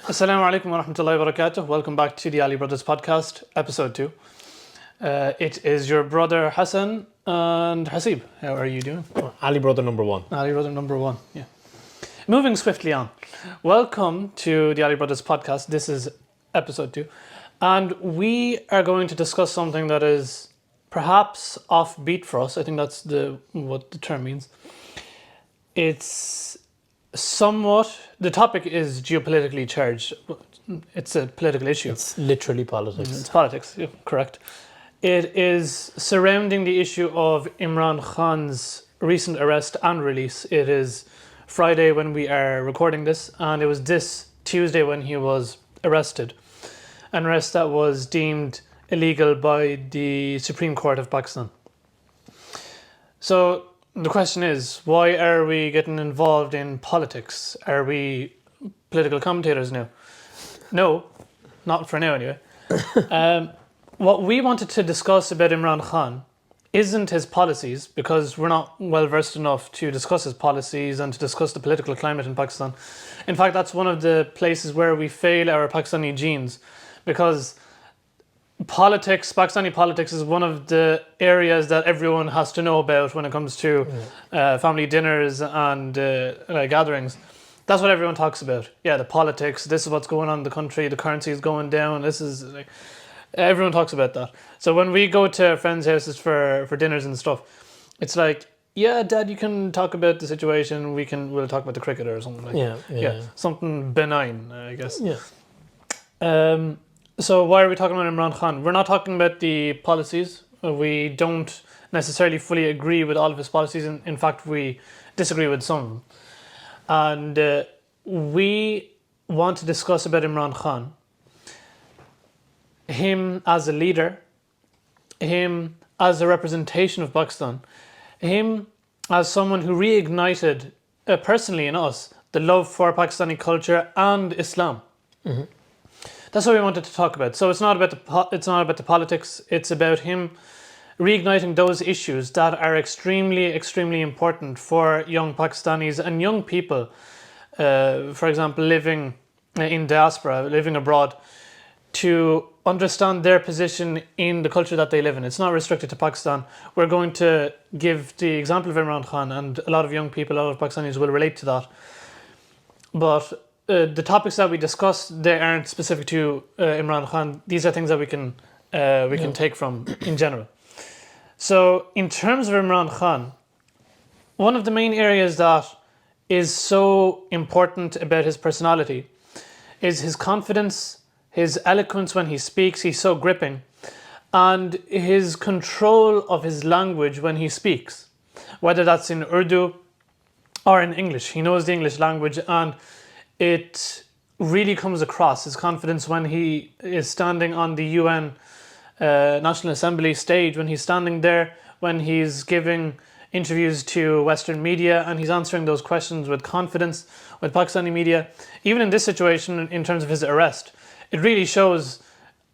Assalamu alaikum wa rahmatullahi wa barakatuh. Welcome back to the Ali Brothers podcast, episode 2. It is your brother Hasan and Haseeb. How are you doing? Ali brother number one. Ali brother number 1, yeah. Moving swiftly on. Welcome to the Ali Brothers podcast. This is episode 2. And we are going to discuss something that is perhaps offbeat for us. I think that's what the term means. It's somewhat, the topic is geopolitically charged. It's a political issue. It's literally politics. It's politics, yeah, correct. It is surrounding the issue of Imran Khan's recent arrest and release. It is Friday when we are recording this, and it was this Tuesday when he was arrested. An arrest that was deemed illegal by the Supreme Court of Pakistan. So the question is, why are we getting involved in politics? Are we political commentators now? No, not for now anyway. What we wanted to discuss about Imran Khan isn't his policies, because we're not well versed enough to discuss his policies and to discuss the political climate in Pakistan. In fact, that's one of the places where we fail our Pakistani genes, because Pakistani politics is one of the areas that everyone has to know about when it comes to family dinners and gatherings. That's what everyone talks about. Yeah, the politics, this is what's going on in the country, the currency is going down, this is like, everyone talks about that. So when we go to friends' houses for dinners and stuff, it's like, yeah, Dad, you can talk about the situation, we'll talk about the cricket or something like that. Yeah, something benign, I guess. Yeah. So why are we talking about Imran Khan? We're not talking about the policies. We don't necessarily fully agree with all of his policies. In fact, we disagree with some of them. And we want to discuss about Imran Khan. Him as a leader. Him as a representation of Pakistan. Him as someone who reignited, personally in us, the love for Pakistani culture and Islam. Mm-hmm. That's what we wanted to talk about. So it's not about the politics. It's about him reigniting those issues that are extremely, extremely important for young Pakistanis and young people. For example, living in diaspora, living abroad, to understand their position in the culture that they live in. It's not restricted to Pakistan. We're going to give the example of Imran Khan, and a lot of young people, a lot of Pakistanis will relate to that. But the topics that we discuss, they aren't specific to Imran Khan. These are things that we can take from in general. So in terms of Imran Khan, one of the main areas that is so important about his personality is his confidence, his eloquence when he speaks. He's so gripping, and his control of his language when he speaks, whether that's in Urdu or in English. He knows the English language, and it really comes across, his confidence when he is standing on the UN National Assembly stage, when he's standing there, when he's giving interviews to Western media, and he's answering those questions with confidence with Pakistani media. Even in this situation, in terms of his arrest, it really shows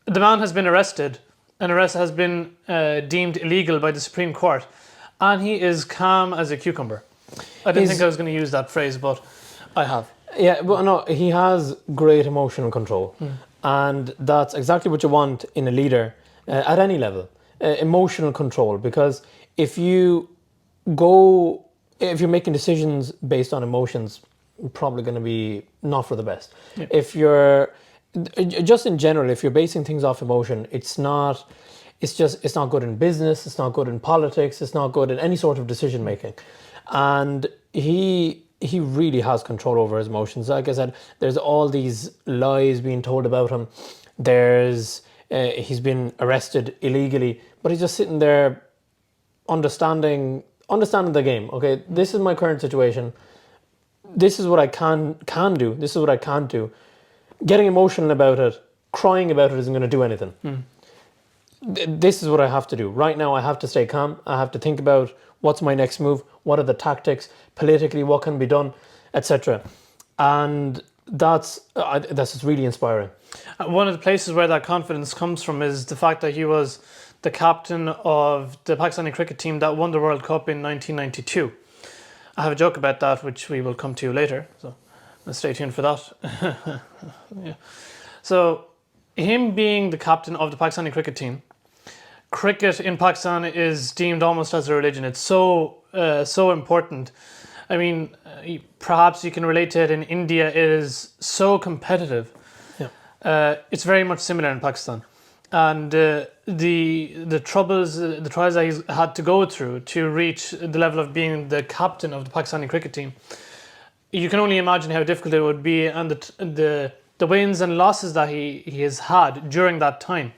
the man has been arrested. An arrest has been deemed illegal by the Supreme Court, and he is calm as a cucumber. I didn't think I was going to use that phrase, but I have. Yeah, but no, he has great emotional control. And that's exactly what you want in a leader at any level. Emotional control, because if you're making decisions based on emotions, you're probably going to be not for the best. Yeah. If you're, just in general, if you're basing things off emotion, it's not good in business, it's not good in politics, it's not good in any sort of decision making. And he really has control over his emotions. Like I said, there's all these lies being told about him. He's been arrested illegally, but he's just sitting there understanding the game. Okay, this is my current situation. This is what I can do. This is what I can't do. Getting emotional about it, crying about it isn't going to do anything. This is what I have to do. Right now I have to stay calm. I have to think about what's my next move, what are the tactics, politically, what can be done, etc. And that's just really inspiring. One of the places where that confidence comes from is the fact that he was the captain of the Pakistani cricket team that won the World Cup in 1992. I have a joke about that, which we will come to later. So Stay tuned for that. Yeah. So, him being the captain of the Pakistani cricket team, cricket in Pakistan is deemed almost as a religion. It's so important. I mean, perhaps you can relate to it in India. It is so competitive. Yeah. It's very much similar in Pakistan, and the troubles, the trials that he's had to go through to reach the level of being the captain of the Pakistani cricket team. You can only imagine how difficult it would be, and the wins and losses that he has had during that time,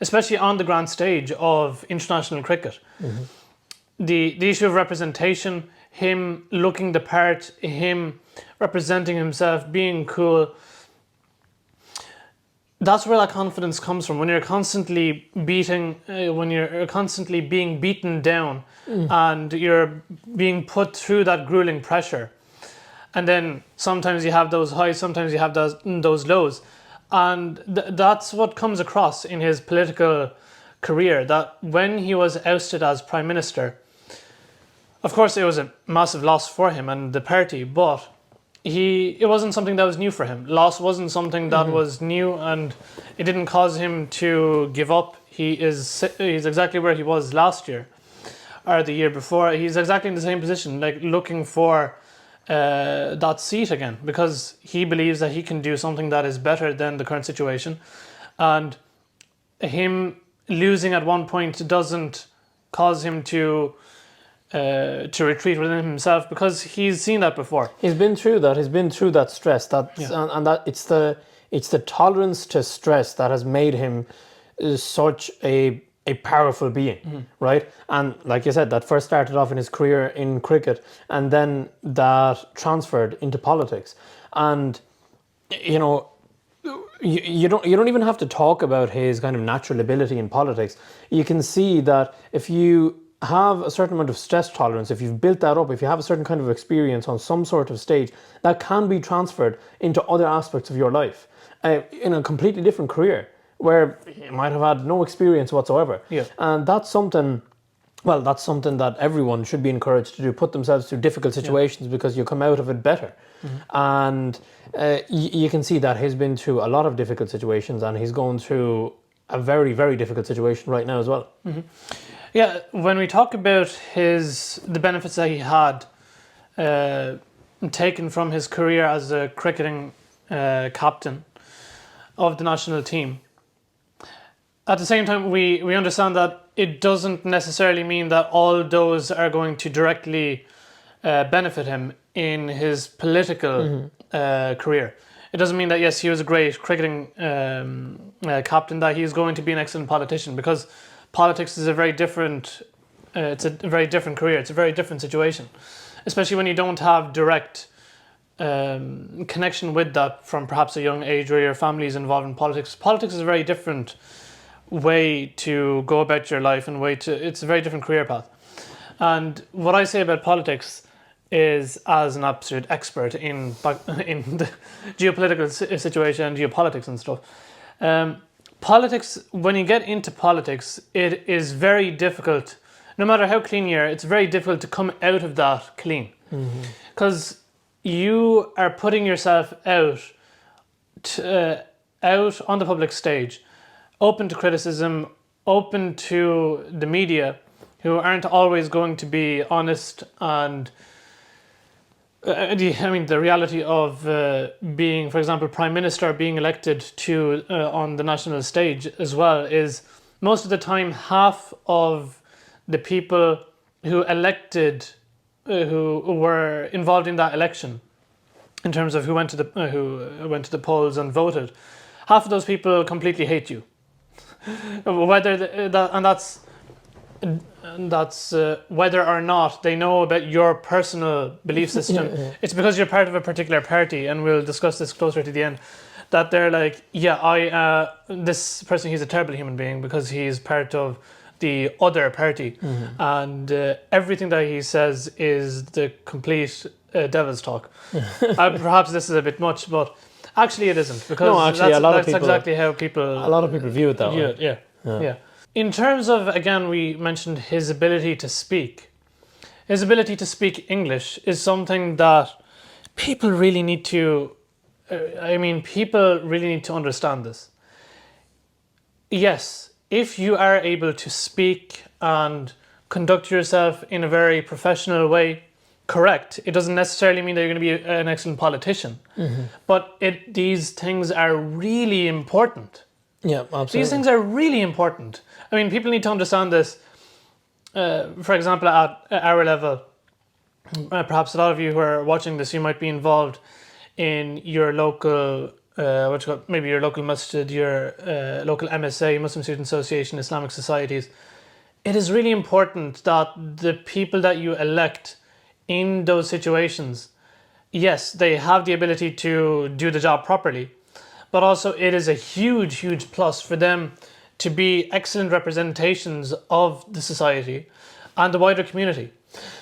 especially on the grand stage of international cricket. Mm-hmm. The issue of representation, him looking the part, him representing himself, being cool. That's where that confidence comes from. When you're constantly being beaten down, and you're being put through that grueling pressure. And then sometimes you have those highs, sometimes you have those lows. And that's what comes across in his political career, that when he was ousted as Prime Minister, of course it was a massive loss for him and the party, but it wasn't something that was new for him. Loss wasn't something that was new, and it didn't cause him to give up. He's exactly where he was last year, or the year before. He's exactly in the same position, like looking for that seat again, because he believes that he can do something that is better than the current situation. And him losing at one point doesn't cause him to retreat within himself, because he's seen that before. He's been through that. He's been through that stress. And that it's the tolerance to stress that has made him such a powerful being, right? And like you said, that first started off in his career in cricket, and then that transferred into politics. And you know, you don't even have to talk about his kind of natural ability in politics. You can see that if you have a certain amount of stress tolerance, if you've built that up, if you have a certain kind of experience on some sort of stage, that can be transferred into other aspects of your life in a completely different career, where you might have had no experience whatsoever. Yeah. And that's something that everyone should be encouraged to do, put themselves through difficult situations, because you come out of it better. And you can see that he's been through a lot of difficult situations, and he's going through a very, very difficult situation right now as well. Yeah, when we talk about the benefits that he had taken from his career as a cricketing captain of the national team, at the same time, we understand that it doesn't necessarily mean that all those are going to directly benefit him in his political career. It doesn't mean that, yes, he was a great cricketing captain, that he's going to be an excellent politician, because politics is a very different career. It's a very different situation, especially when you don't have direct connection with that from perhaps a young age, where your family is involved in politics. Politics is a very different way to go about your life, and it's a very different career path. And what I say about politics is, as an absolute expert in the geopolitical situation and geopolitics and stuff, politics, when you get into politics, it is very difficult. No matter how clean you are, it's very difficult to come out of that clean, because you are putting yourself out on the public stage, open to criticism, open to the media, who aren't always going to be honest. And the reality of being, for example, Prime Minister, being elected to on the national stage as well, is most of the time half of the people who were involved in that election, in terms of who went to the polls and voted, half of those people completely hate you. That's whether or not they know about your personal belief system. It's because you're part of a particular party, and we'll discuss this closer to the end, that they're like, this person, he's a terrible human being because he's part of the other party, and everything that he says is the complete devil's talk. Perhaps this is a bit much, but actually it isn't, because that's exactly how a lot of people view it that way. Yeah. In terms of, again, we mentioned his ability to speak. His ability to speak English is something that people really need to. People really need to understand this. Yes, if you are able to speak and conduct yourself in a very professional way, correct. It doesn't necessarily mean that you're going to be an excellent politician, but these things are really important. Yeah, absolutely. These things are really important. I mean, people need to understand this. For example, at our level, perhaps a lot of you who are watching this, you might be involved in your local, maybe your local masjid, your local MSA, Muslim Student Association, Islamic societies. It is really important that the people that you elect in those situations, yes, they have the ability to do the job properly, but also it is a huge, huge plus for them to be excellent representations of the society and the wider community.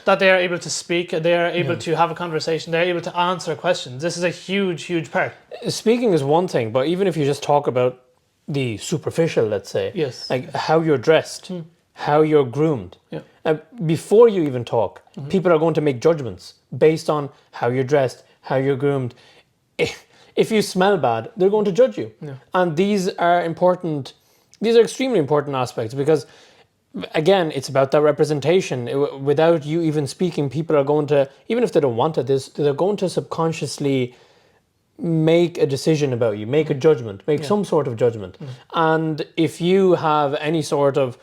That they are able to speak, they are able to have a conversation, they're able to answer questions. This is a huge, huge part. Speaking is one thing, but even if you just talk about the superficial, let's say, Yes. like how you're dressed, how you're groomed, Yeah. before you even talk, people are going to make judgments based on how you're dressed, how you're groomed. If you smell bad, they're going to judge you. Yeah. And these are important, these are extremely important aspects because, again, it's about that representation. Without you even speaking, people are going to, even if they don't want it, they're going to subconsciously make a decision about you, make a judgment, make some sort of judgment. And if you have any sort of,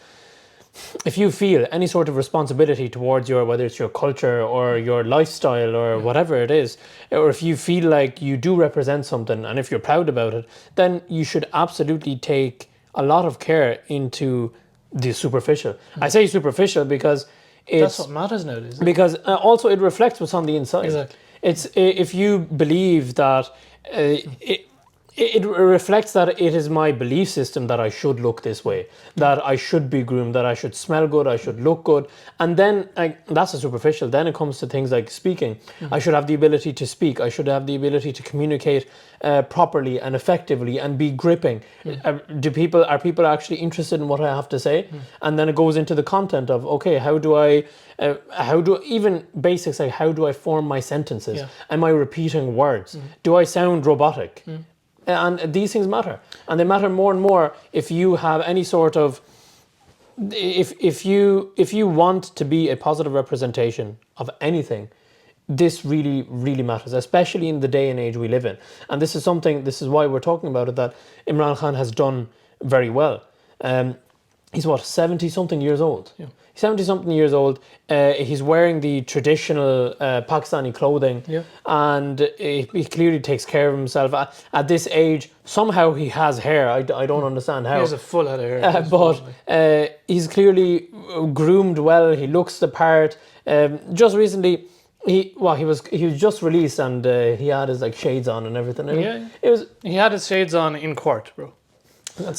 if you feel any sort of responsibility towards your, whether it's your culture or your lifestyle or whatever it is, or if you feel like you do represent something and if you're proud about it, then you should absolutely take a lot of care into the superficial. I say superficial because That's what matters nowadays. because also it reflects what's on the inside. Exactly. It's if you believe that it reflects that it is my belief system that I should look this way, that I should be groomed, that I should smell good, I should look good, and then that's a superficial. Then it comes to things like speaking. I should have the ability to speak. I should have the ability to communicate properly and effectively and be gripping. Are people actually interested in what I have to say? And then it goes into the content of, okay, how do even basics like how do I form my sentences? Yeah. Am I repeating words? Do I sound robotic? And these things matter, and they matter more and more if you have any sort of, if you want to be a positive representation of anything, this really, really matters, especially in the day and age we live in. And this is why we're talking about it, that Imran Khan has done very well. He's 70 something years old. Yeah. 70 something years old. He's wearing the traditional Pakistani clothing, and he clearly takes care of himself. At this age, somehow he has hair. I don't understand how. He has a full head of hair. But he's clearly groomed well. He looks the part. Just recently, he was just released, and he had his shades on and everything. And he had his shades on in court, bro. But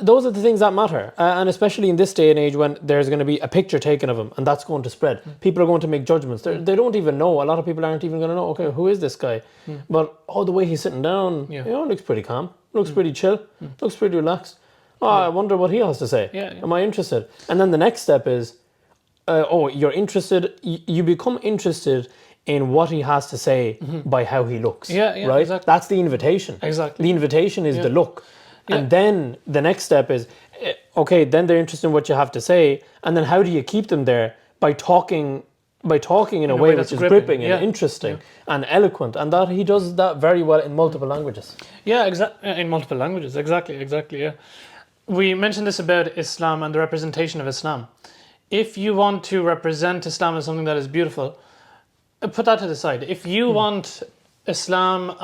those are the things that matter, and especially in this day and age when there's going to be a picture taken of him, and that's going to spread. People are going to make judgments. They don't even know. A lot of people aren't even going to know. Okay, who is this guy? But the way he's sitting down, looks pretty calm. Looks pretty chill. Looks pretty relaxed. I wonder what he has to say. Am I interested? And then the next step is, you're interested. You become interested in what he has to say by how he looks. Right? Exactly. That's the invitation. Exactly. The invitation is the look. And then the next step is, then they're interested in what you have to say, and then how do you keep them there? By talking in a way which is gripping and interesting and eloquent, and that he does that very well in multiple languages. Yeah, exactly. In multiple languages, exactly, yeah. We mentioned this about Islam and the representation of Islam. If you want to represent Islam as something that is beautiful, put that to the side. If you want Islam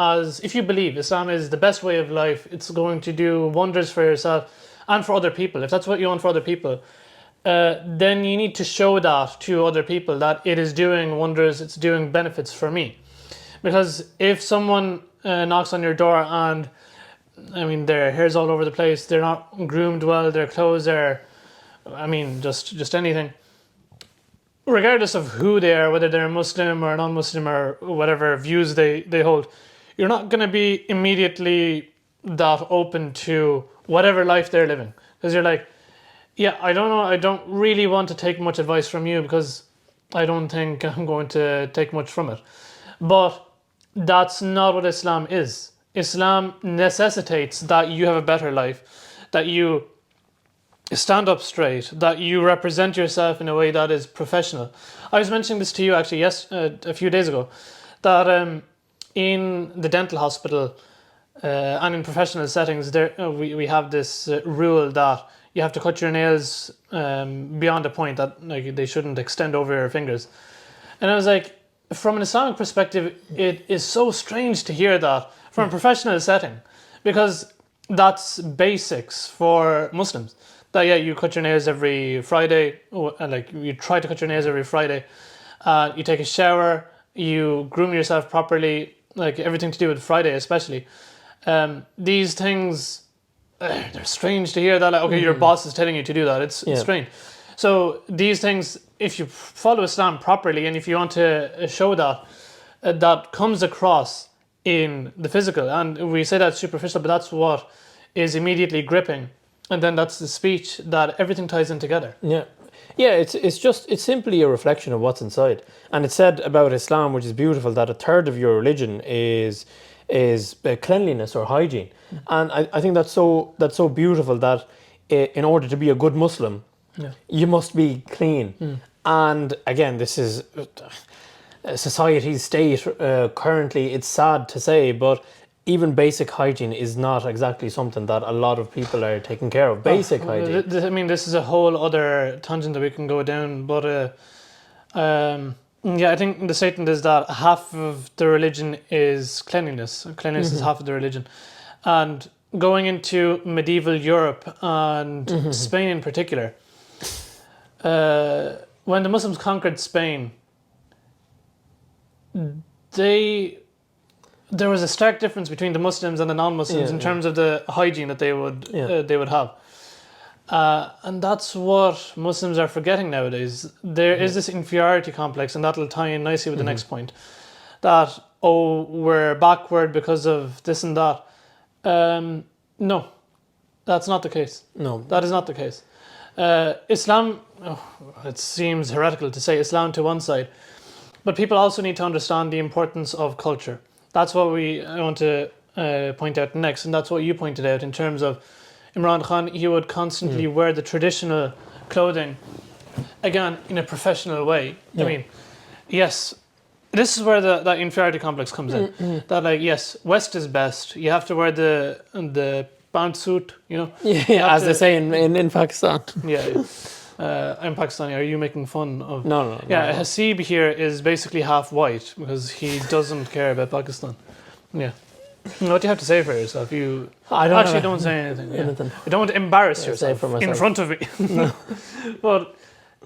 if you believe Islam is the best way of life, it's going to do wonders for yourself and for other people. If that's what you want for other people, then you need to show that to other people, that it is doing wonders, it's doing benefits for me. Because if someone knocks on your door and, their hair's all over the place, they're not groomed well, their clothes are, just anything, regardless of who they are, whether they're a Muslim or a non-Muslim or whatever views they hold, you're not going to be immediately that open to whatever life they're living. Because you're like, I don't know, I don't really want to take much advice from you because I don't think I'm going to take much from it. But that's not what Islam is. Islam necessitates that you have a better life, that you stand up straight, that you represent yourself in a way that is professional. I was mentioning this to you actually a few days ago, that in the dental hospital and in professional settings, we have this rule that you have to cut your nails beyond a point that like they shouldn't extend over your fingers. And I was like, from an Islamic perspective, it is so strange to hear that from a professional setting, because that's basics for Muslims. That yeah, you cut your nails every Friday, like you try to cut your nails every Friday. You take a shower, you groom yourself properly, like everything to do with Friday especially. These things, they're strange to hear that. Like, okay, your boss is telling you to do that. It's strange. So these things, if you follow Islam properly, and if you want to show that, that comes across in the physical. And we say that's superficial, but that's what is immediately gripping. And then that's the speech that everything ties in together. Yeah. Yeah, it's simply a reflection of what's inside. And it's said about Islam, which is beautiful, that a third of your religion is cleanliness or hygiene. And I think that's so beautiful that in order to be a good Muslim, you must be clean. And again, this is society's state currently. It's sad to say, but even basic hygiene is not exactly something that a lot of people are taking care of. Basic hygiene. I mean, this is a whole other tangent that we can go down, but yeah, I think the statement is that half of the religion is cleanliness. Cleanliness is half of the religion. And going into medieval Europe and Spain in particular, when the Muslims conquered Spain, there was a stark difference between the Muslims and the non-Muslims in terms of the hygiene that they would have. And that's what Muslims are forgetting nowadays. There is this inferiority complex, and that'll tie in nicely with the next point. That, we're backward because of this and that. No, that's not the case. No. That is not the case. Islam, it seems heretical to say Islam to one side, but people also need to understand the importance of culture. That's what I want to point out next, and that's what you pointed out in terms of Imran Khan. He would constantly wear the traditional clothing, again, in a professional way. I mean, yes, this is where that inferiority complex comes in. That like, yes, West is best. You have to wear the pantsuit, you know. As they say in Pakistan. Yeah. I'm Pakistani. Are you making fun of? No. Yeah, Haseeb here is basically half white because he doesn't care about Pakistan. Yeah. What do you have to say for yourself? I don't actually don't say anything. Yeah. You don't embarrass yourself in front of me. No. But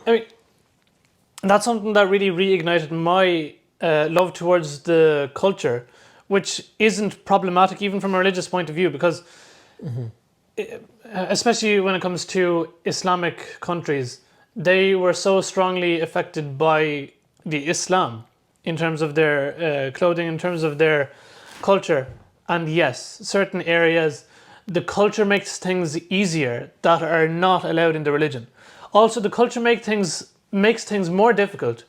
I mean, that's something that really reignited my love towards the culture, which isn't problematic even from a religious point of view, because especially when it comes to Islamic countries, they were so strongly affected by the Islam in terms of their clothing, in terms of their culture. And yes, certain areas, the culture makes things easier that are not allowed in the religion. Also, the culture makes things more difficult,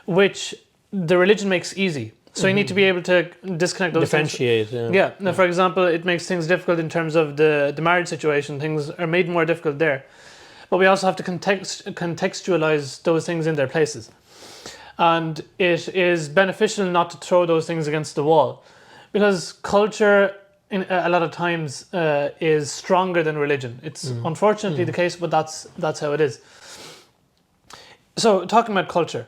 which the religion makes easy. So you need to be able to disconnect those differentiate. Things. Yeah. Now, for example, it makes things difficult in terms of the marriage situation. Things are made more difficult there. But we also have to contextualize those things in their places. And it is beneficial not to throw those things against the wall, because culture, in a lot of times, is stronger than religion. It's unfortunately the case, but that's how it is. So, talking about culture,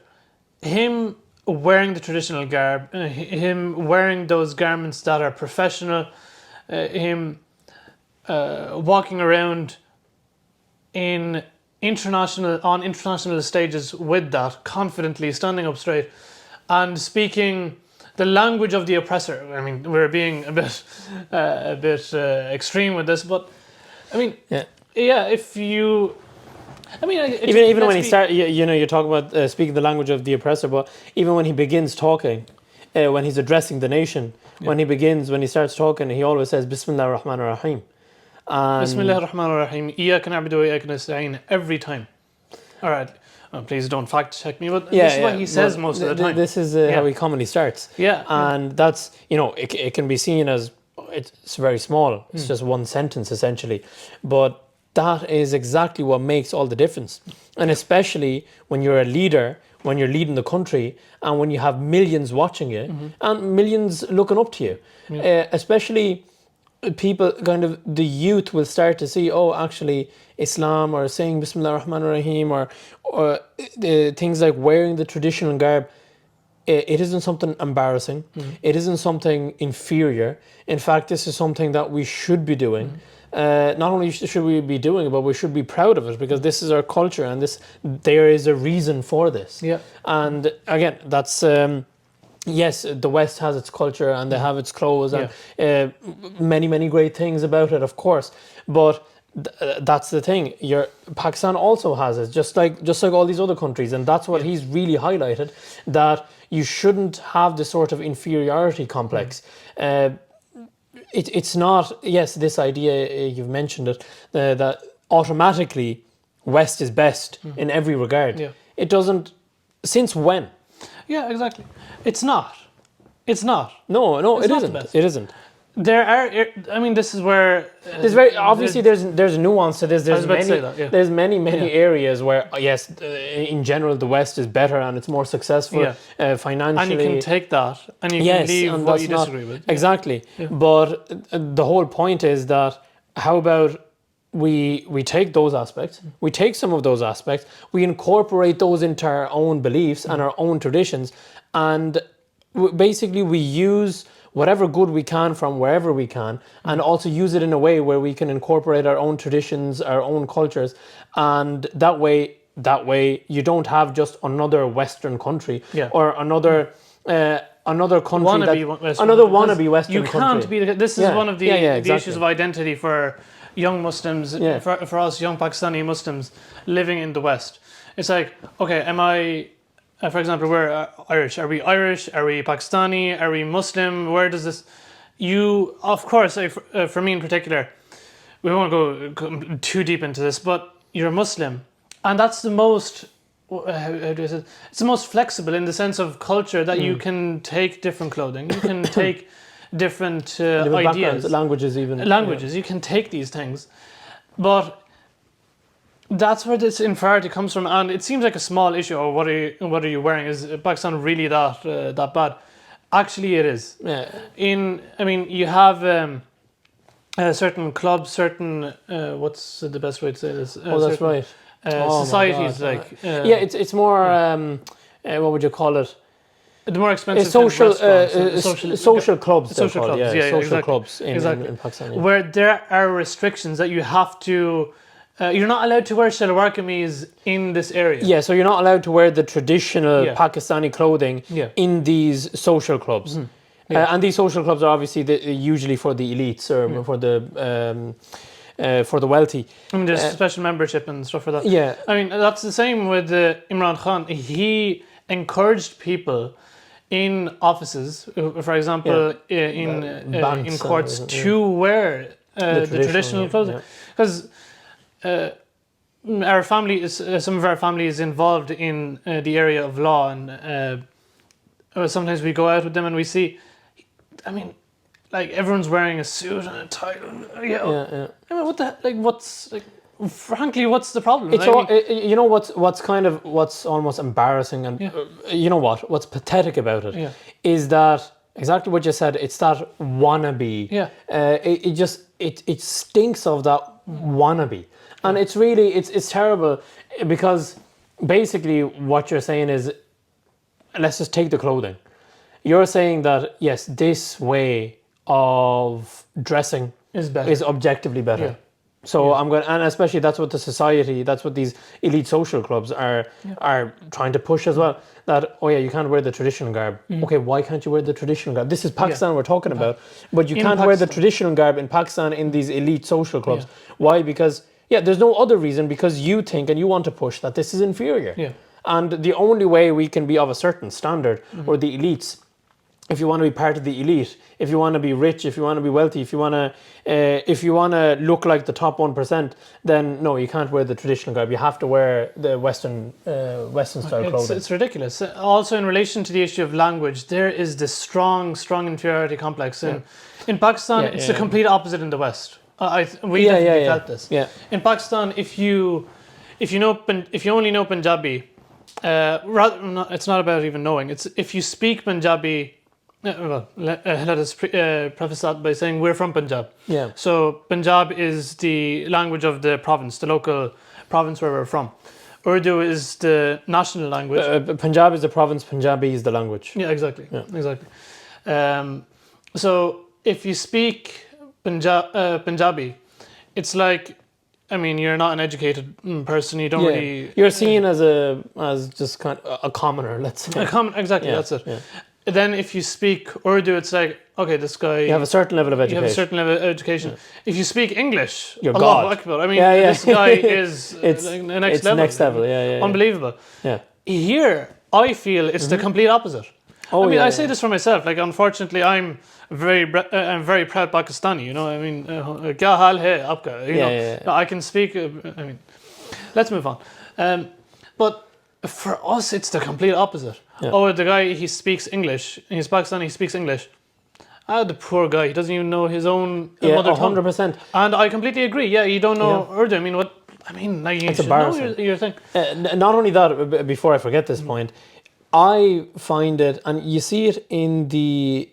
him wearing the traditional garb, him wearing those garments that are professional, him walking around on international stages with that, confidently standing up straight and speaking the language of the oppressor. I mean, we're being a bit extreme with this, but I mean, if you. I mean, even when he starts, you talk about speaking the language of the oppressor, but even when he begins talking, when he's addressing the nation, when he starts talking, he always says Bismillah ar-Rahman ar-Rahim. Bismillah ar-Rahman ar-Rahim. Iyaka na'budu wa iyaka nasta'in every time. All right. please don't fact check me, but this is what he says most of the time. This is how he commonly starts. Yeah. And that's, it can be seen as, it's very small. It's just one sentence essentially. But that is exactly what makes all the difference. And especially when you're a leader, when you're leading the country, and when you have millions watching you and millions looking up to you. Especially people, kind of the youth will start to see, oh, actually Islam, or saying Bismillah ar-Rahman ar-Rahim, or things like wearing the traditional garb, it isn't something embarrassing. It isn't something inferior. In fact, this is something that we should be doing. Not only should we be doing it, but we should be proud of it, because this is our culture, and there is a reason for this. Yeah. And again, that's yes, the West has its culture and they have its clothes and many great things about it, of course. But that's the thing. Pakistan also has it, just like all these other countries, and that's what he's really highlighted, that you shouldn't have this sort of inferiority complex. It's not, yes, this idea, you've mentioned it, that automatically West is best in every regard. Yeah. It doesn't. Since when? Yeah, exactly. It's not. No, it not isn't. the best. It isn't. There are. I mean, this is where There's very obviously there's nuance to this. I was about to say that, yeah. There's many areas where yes, in general the West is better and it's more successful financially. And you can take that and you can leave and what you that's disagree with. Exactly. Yeah. But the whole point is that how about we take those aspects, we take some of those aspects, we incorporate those into our own beliefs and our own traditions, and basically we use whatever good we can from wherever we can, and also use it in a way where we can incorporate our own traditions, our own cultures, and that way you don't have just another Western country or another country wannabe Western you can't country. be. This is one of the exactly. issues of identity for young Muslims, for us young Pakistani Muslims living in the West. It's like, okay, am I? For example, we're Irish. Are we Irish? Are we Pakistani? Are we Muslim? Where does this? Of course, for me in particular, we won't go too deep into this, but you're a Muslim, and that's the most. How do I say? It's the most flexible in the sense of culture, that you can take different clothing, you can take different ideas, languages, even You can take these things, but that's where this inferiority comes from, and it seems like a small issue. Or what are you wearing? Is Pakistan really that bad? Actually, it is. Yeah. You have certain clubs, certain what's the best way to say this? That's right. Societies it's more what would you call it? The more expensive social clubs clubs, social clubs in Pakistan, where there are restrictions that you have to. You're not allowed to wear shalwar kameez in this area. Yeah, so you're not allowed to wear the traditional Pakistani clothing in these social clubs. Mm-hmm. And these social clubs are obviously usually for the elites or for the wealthy. I mean, there's special membership and stuff for that. Yeah. I mean, that's the same with Imran Khan. He encouraged people in offices, for example, in courts, to wear the traditional clothing. Because our family some of our family is involved in the area of law, and sometimes we go out with them and we see, I mean, like everyone's wearing a suit and a tie. I mean, what the frankly, what's the problem? What's almost embarrassing, and what's pathetic about it is that exactly what you said. It's that wannabe. Yeah. It stinks of that wannabe. And it's really, it's terrible, because basically what you're saying is, let's just take the clothing. You're saying that, yes, this way of dressing is objectively better. Yeah. So and especially that's what that's what these elite social clubs are trying to push as well. That, you can't wear the traditional garb. Okay, why can't you wear the traditional garb? This is Pakistan we're talking about, but you can't wear the traditional garb in Pakistan in these elite social clubs. Yeah. Why? Because there's no other reason, because you think and you want to push that this is inferior. Yeah. And the only way we can be of a certain standard, or the elites, if you want to be part of the elite, if you want to be rich, if you want to be wealthy, if you want to look like the top 1%, then no, you can't wear the traditional garb. You have to wear the Western style clothing. It's ridiculous. Also, in relation to the issue of language, there is this strong inferiority complex in Pakistan. It's the complete opposite in the West. We definitely felt this. Yeah. In Pakistan, if you only know Punjabi, it's not about even knowing. It's if you speak Punjabi. Let us preface that by saying we're from Punjab. Yeah. So Punjab is the language of the province, the local province where we're from. Urdu is the national language. Punjab is the province. Punjabi is the language. Yeah, exactly. So if you speak Punjabi, it's like, I mean, you're not an educated person. You don't really. You're seen as just kind of a commoner, let's say. Exactly. That's it. Yeah. Then if you speak Urdu, it's like, okay, this guy... You have a certain level of education. If you speak English, you're Allahu God. Akbar. I mean, this guy is it's the next level. Next level, yeah. Unbelievable. Yeah. Here, I feel it's the complete opposite. Oh, I say this for myself. Like, unfortunately, I'm very proud Pakistani. You know, I mean, kya hal hai aapka? You know, I can speak. Let's move on. But for us, it's the complete opposite. Yeah. Oh, the guy, he speaks English. He's Pakistani, he speaks English. The poor guy, he doesn't even know his own mother tongue. 100%. And I completely agree. Yeah, you don't know Urdu. I mean, like, you should know your thing. Not only that, before I forget this point, I find it, and you see it in the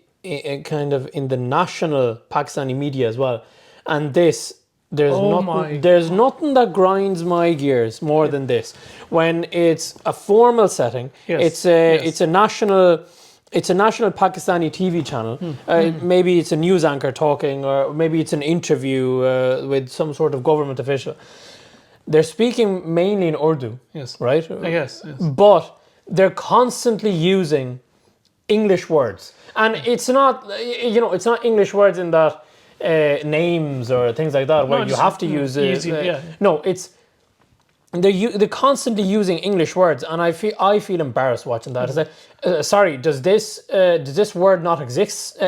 kind of in the national Pakistani media as well. And there's nothing that grinds my gears more than this. When it's a formal setting, it's a national Pakistani TV channel. Maybe it's a news anchor talking, or maybe it's an interview with some sort of government official. They're speaking mainly in Urdu, right? Yes. But they're constantly using English words, and it's not English words in that. Names or things like that, where you have to use No, it's they're constantly using English words, and I feel embarrassed watching that. It's like, sorry, does this word not exist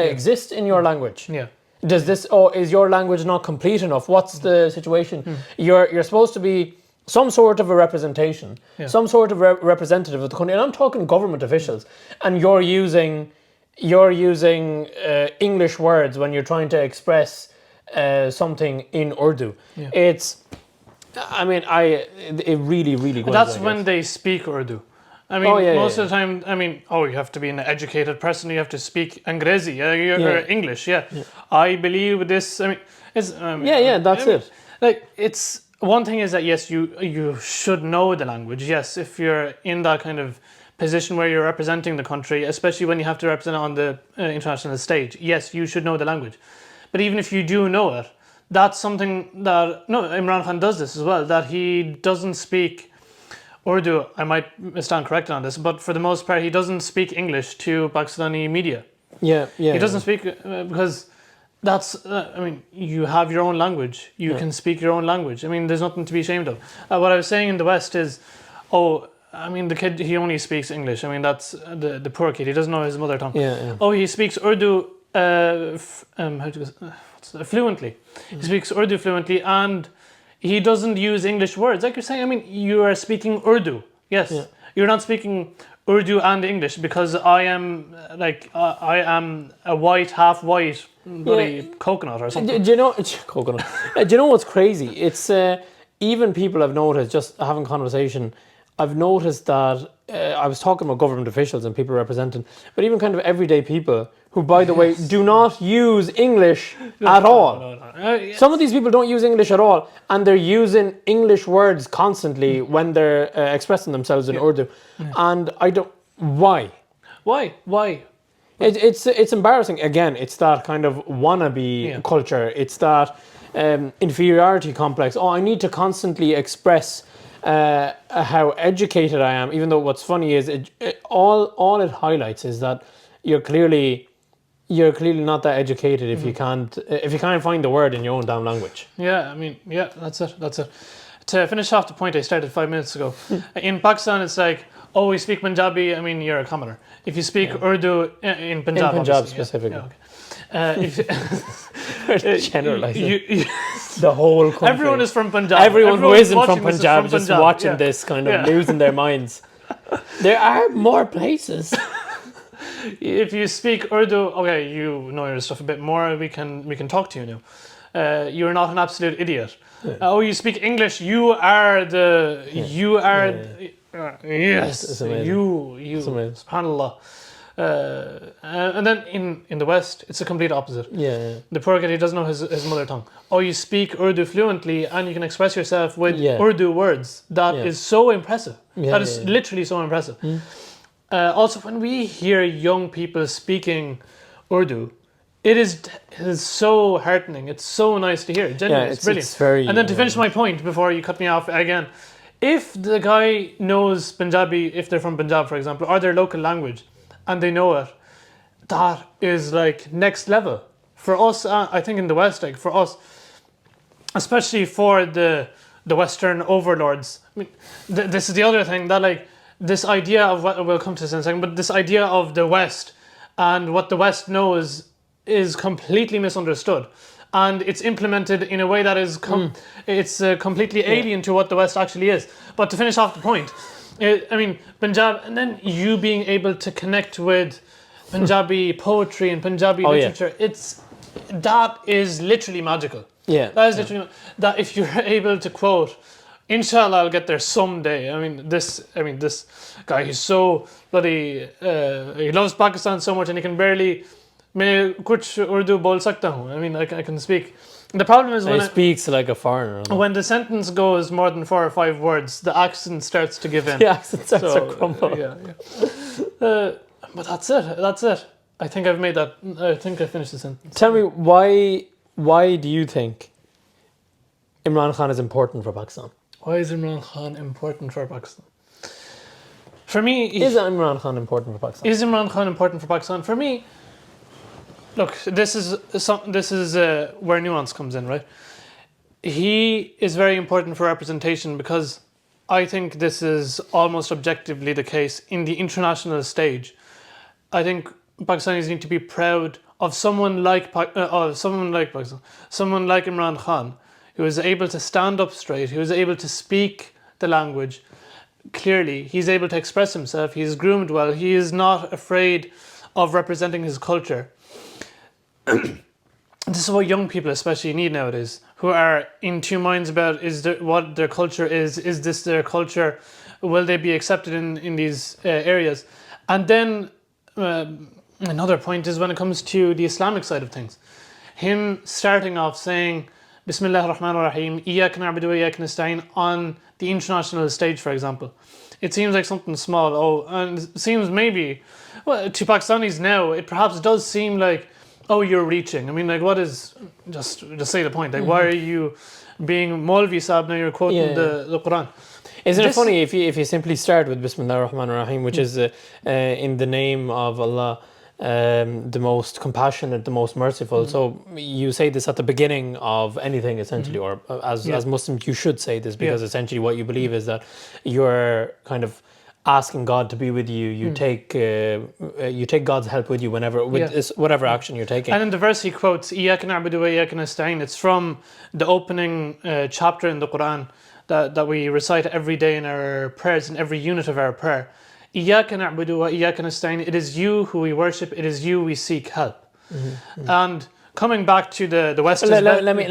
in your language? Yeah. Does this? Oh, is your language not complete enough? What's the situation? You're supposed to be some sort of a representation, some sort of representative of the country, and I'm talking government officials, and you're using English words when you're trying to express something in Urdu. Yeah. It really goes. That's when they speak Urdu. I mean, most of the time, you have to be an educated person. You have to speak Angrezi, or English. Yeah. I believe this. That's it. Like, it's one thing is that yes, you should know the language. Yes, if you're in that kind of position where you're representing the country, especially when you have to represent it on the international stage. Yes, you should know the language. But even if you do know it, that's something that... No, Imran Khan does this as well, that he doesn't speak Urdu. I might stand corrected on this, but for the most part, he doesn't speak English to Pakistani media. He doesn't speak because that's... you have your own language. You can speak your own language. There's nothing to be ashamed of. What I was saying in the West is, the kid, he only speaks English. That's the poor kid. He doesn't know his mother tongue. Oh, he speaks Urdu fluently. He speaks Urdu fluently, and he doesn't use English words. Like you're saying, you are speaking Urdu. Yes. Yeah. You're not speaking Urdu and English, because I am a white, half white coconut or something. Do you know coconut? Do you know what's crazy? It's even people I've noticed, just having conversation, I've noticed that I was talking about government officials and people representing, but even kind of everyday people who, by the way, do not use English at all. No. Some of these people don't use English at all, and they're using English words constantly when they're expressing themselves in Urdu. Yeah. And I don't... Why? It's embarrassing. Again, it's that kind of wannabe culture. It's that inferiority complex. Oh, I need to constantly express how educated I am, even though what's funny is all it highlights is that you're clearly not that educated if you can't find the word in your own damn language. That's it. To finish off the point I started 5 minutes ago, in Pakistan it's like, oh, we speak Punjabi, I mean, you're a commoner. If you speak Urdu in Punjab, In Punjab obviously, specifically. Generalizing. The whole country. Everyone is from Punjab. Everyone who isn't from watching this is Punjab from just Punjab. watching Yeah. this kind of losing their minds. There are more places. If you speak Urdu, okay, you know your stuff a bit more. We can talk to you now. You're not an absolute idiot. Oh, you speak English. You are the. You are. Yes. It's amazing. You. It's amazing. Subhanallah. And then in the West, it's the complete opposite. Yeah. The poor kid, he doesn't know his mother tongue. Oh, you speak Urdu fluently and you can express yourself with Urdu words. That is so impressive. That is literally so impressive. Also, when we hear young people speaking Urdu, it is so heartening. It's so nice to hear. Genuinely, it's brilliant. It's very, and then to finish my point before you cut me off again, if the guy knows Punjabi, if they're from Punjab, for example, or their local language, and they know it, that is like next level. For us, I think in the West, like for us, especially for the Western overlords, I mean, this is the other thing that like this idea of what we'll come to this in a second, but this idea of the West and what the West knows is completely misunderstood, and it's implemented in a way that is it's completely alien to what the West actually is. But to finish off the point, I mean Punjab, and then you being able to connect with Punjabi poetry and Punjabi literature, that is literally magical. Yeah, that is literally that. If you're able to quote, "Inshallah, I'll get there someday." I mean, this guy, he's so bloody. He loves Pakistan so much, and he can barely. मैं कुछ उर्दू बोल सकता हूँ. I mean, I can speak. The problem is when he speaks like a foreigner. When the sentence goes more than 4 or 5 words, the accent starts to give in. The accent starts to crumble. But that's it. I think I've made that. I think I finished the sentence. Tell me, why do you think Imran Khan is important for Pakistan? Why is Imran Khan important for Pakistan? For me, is Imran Khan important for Pakistan? Is Imran Khan important for Pakistan? For me, look, this is where nuance comes in, right? He is very important for representation because I think this is almost objectively the case in the international stage. I think Pakistanis need to be proud of someone like Pakistan, someone like Imran Khan, who is able to stand up straight, who is able to speak the language clearly. He's able to express himself. He's groomed well. He is not afraid of representing his culture. This is what young people especially need nowadays, who are in two minds about what their culture is. Is this their culture? Will they be accepted in these areas? And then another point is when it comes to the Islamic side of things. Him starting off saying, Bismillah ar-Rahman ar-Rahim, Iyaka na'budu wa iyaka nasta'in on the international stage, for example. It seems like something small. And it seems maybe, well, to Pakistanis now, it perhaps does seem like, oh, you're reaching. I mean, like, what is, just say the point. Like, why are you being Maulvi Saab now you're quoting the Quran? Isn't it funny if you simply start with Bismillah ar-Rahman ar-Rahim, which is in the name of Allah, the most compassionate, the most merciful. So you say this at the beginning of anything, essentially, or as Muslims you should say this, because essentially what you believe is that you're kind of asking God to be with you. You take God's help with you whenever with whatever action you're taking. And in the verse he quotes, "Iyaka na'budu wa iyaka nasta'in." It's from the opening chapter in the Quran that we recite every day in our prayers, in every unit of our prayer. Iyaka na'budu wa iyaka nasta'in. It is you who we worship. It is you we seek help. And coming back to the West. Let me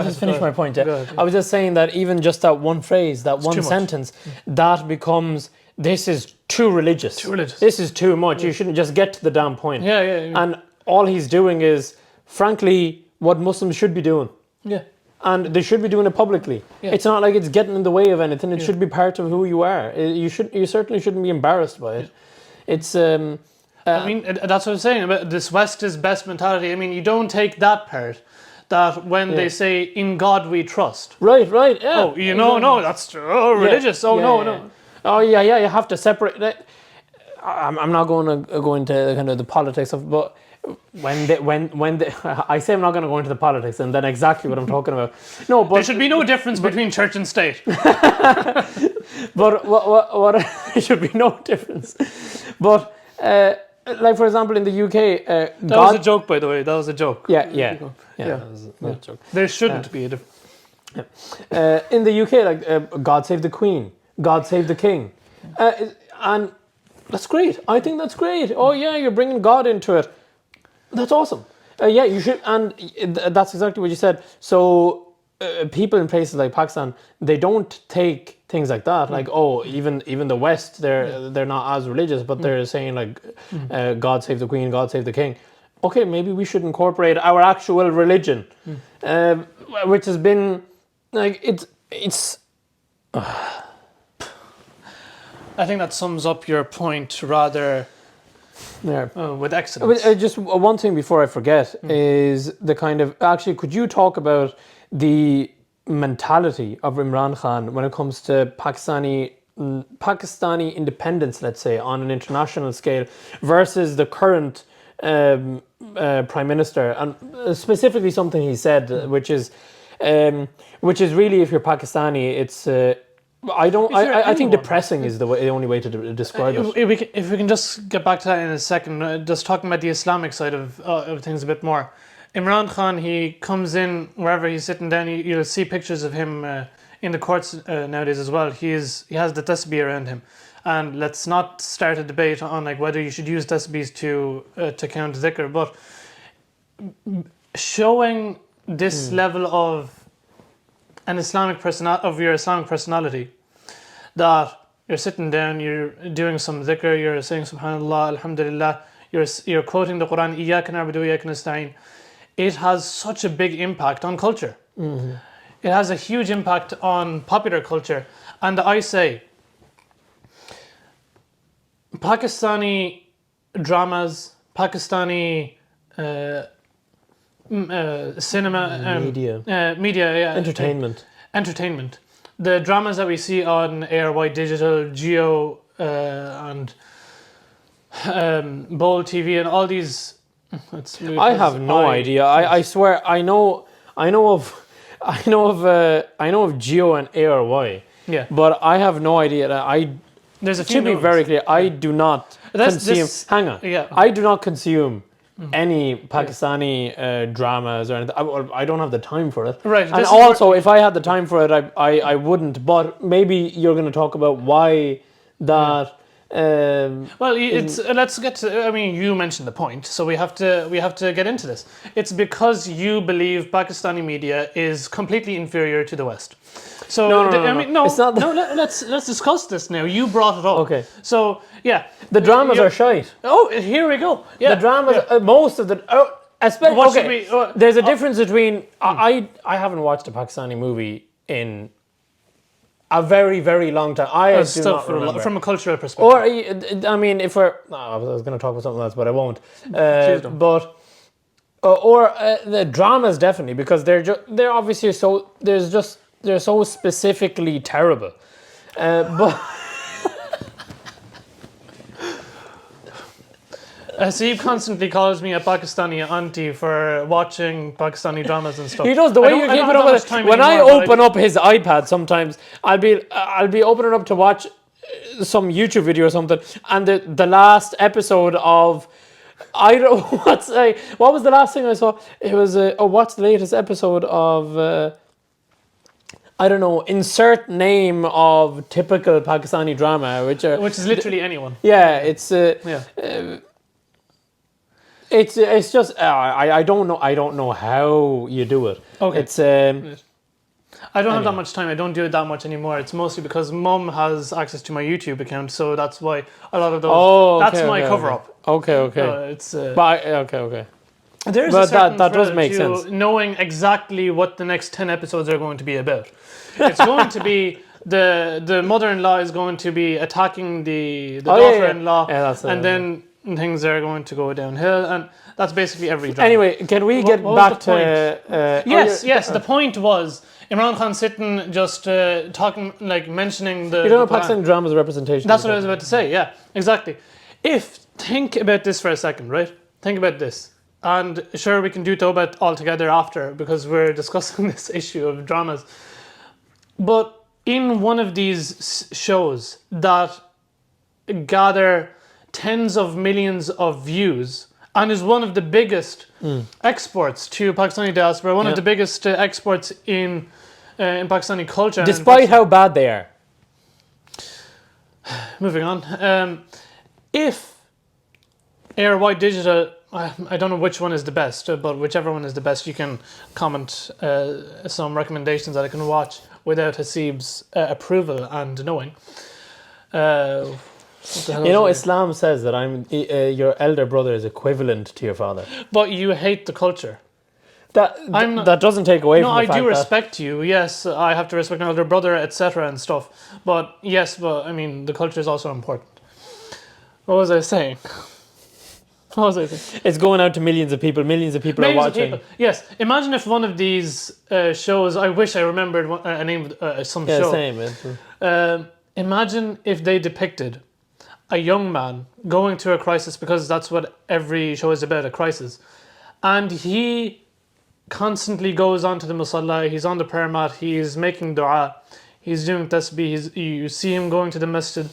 just finish my point. I was just saying that even just that one phrase, that one sentence, that becomes. This is too religious. This is too much. You shouldn't just get to the damn point. And all he's doing is, frankly, what Muslims should be doing. And they should be doing it publicly. It's not like it's getting in the way of anything. It should be part of who you are. You certainly shouldn't be embarrassed by it. It's I mean, that's what I'm saying about this West is best mentality. I mean, you don't take that part. That when they say "in God we trust," right, yeah. Oh, no, that's religious. No. Oh yeah. You have to separate. I'm not going to go into kind of the politics of, but I say I'm not going to go into the politics, and then exactly what I'm talking about. No, but There should be no difference between church and state. but what there should be no difference. But like for example, in the UK, That was a joke, by the way. That was a joke. Yeah. Yeah. That was a joke. There shouldn't be a difference. In the UK, like God Save the Queen, God Save the King, and that's great. I think that's great. Oh yeah, you're bringing God into it. That's awesome. Yeah, you should, and that's exactly what you said. So people in places like Pakistan, they don't take things like that. Like, oh, even the West, they're not as religious, but they're saying like, God Save the Queen, God Save the King. Okay, maybe we should incorporate our actual religion, which has been like it's. I think that sums up your point rather Yeah. with excellence. Just one thing before I forget is the kind of actually. Could you talk about the mentality of Imran Khan when it comes to Pakistani independence, let's say, on an international scale, versus the current prime minister, and specifically something he said, which is really, if you're Pakistani, it's. I think depressing is the only way to describe it. If we can just get back to that in a second, just talking about the Islamic side of things a bit more. Imran Khan, he comes in wherever he's sitting down. You'll see pictures of him in the courts nowadays as well. He has the tasbih around him, and let's not start a debate on like whether you should use tasbihs to count dhikr, but showing this level of an Islamic your Islamic personality, that you're sitting down, you're doing some dhikr, you're saying subhanallah, alhamdulillah, you're quoting the Quran, iyyaka na'budu wa iyyaka nasta'in. It has such a big impact on culture. It has a huge impact on popular culture. And I say, Pakistani dramas, Pakistani cinema, media, entertainment. The dramas that we see on ARY Digital, Geo, and Bowl TV, and all these. I have no idea. I swear I know of Geo and ARY. Yeah. But I have no idea. There's a few. To be very clear, I do not consume. Hang on. Yeah. I do not consume any Pakistani dramas or anything. I don't have the time for it. Right. And also, if I had the time for it, I wouldn't. But maybe you're going to talk about why that. Let's get to. I mean, you mentioned the point, so we have to get into this. It's because you believe Pakistani media is completely inferior to the West. So no. It's not let's discuss this now. You brought it up. Okay. So yeah, the dramas are shite. Oh, here we go. Yeah. The dramas, most of the. Especially, there's a difference between. I haven't watched a Pakistani movie in a very, very long time. I do not remember. From a cultural perspective. Or, I mean, if we're... No, I was going to talk about something else, but I won't. But... the dramas, definitely, because they're obviously so... They're so specifically terrible. But... Haseeb constantly calls me a Pakistani auntie for watching Pakistani dramas and stuff. He does. The way you keep it up with it. When I open up his iPad, sometimes I'll be opening up to watch some YouTube video or something, and the last episode of what was the last thing I saw? It was what's the latest episode of I don't know, insert name of typical Pakistani drama, which is literally anyone. Yeah, it's It's just I don't know how you do it. Okay. It's I don't have that much time. I don't do it that much anymore. It's mostly because Mum has access to my YouTube account, so that's why a lot of those. Oh, okay, that's my cover up. Okay. It's. Okay. There's but a certain that does make sense. Knowing exactly what the next 10 episodes are going to be about. It's going to be the mother-in-law is going to be attacking the daughter-in-law, and then things are going to go downhill, and that's basically every drama. Anyway, can we get back to... Yes, the point was Imran Khan sitting just talking, like mentioning the... You don't know Pakistani dramas representation. That's what I was about to say, yeah, exactly. Think about this for a second, right? Think about this. and sure, we can do Tawbat all together after because we're discussing this issue of dramas. But in one of these shows that gather tens of millions of views and is one of the biggest exports to Pakistani diaspora, one of the biggest exports in Pakistani culture. Despite how bad they are. Moving on. If Air White Digital, I don't know which one is the best, but whichever one is the best, you can comment some recommendations that I can watch without Haseeb's approval and knowing. Islam says that your elder brother is equivalent to your father. But you hate the culture. That doesn't take away from the fact I do respect you. Yes, I have to respect my elder brother, etc. and stuff. But I mean, the culture is also important. What was I saying? It's going out to millions of people. Millions of people are watching. Yes. Imagine if one of these shows, I wish I remembered a name of some show. Same. Imagine if they depicted a young man going through a crisis, because that's what every show is about, a crisis. And he constantly goes onto the musalla, he's on the prayer mat, he's making dua, he's doing tasbih, you see him going to the masjid,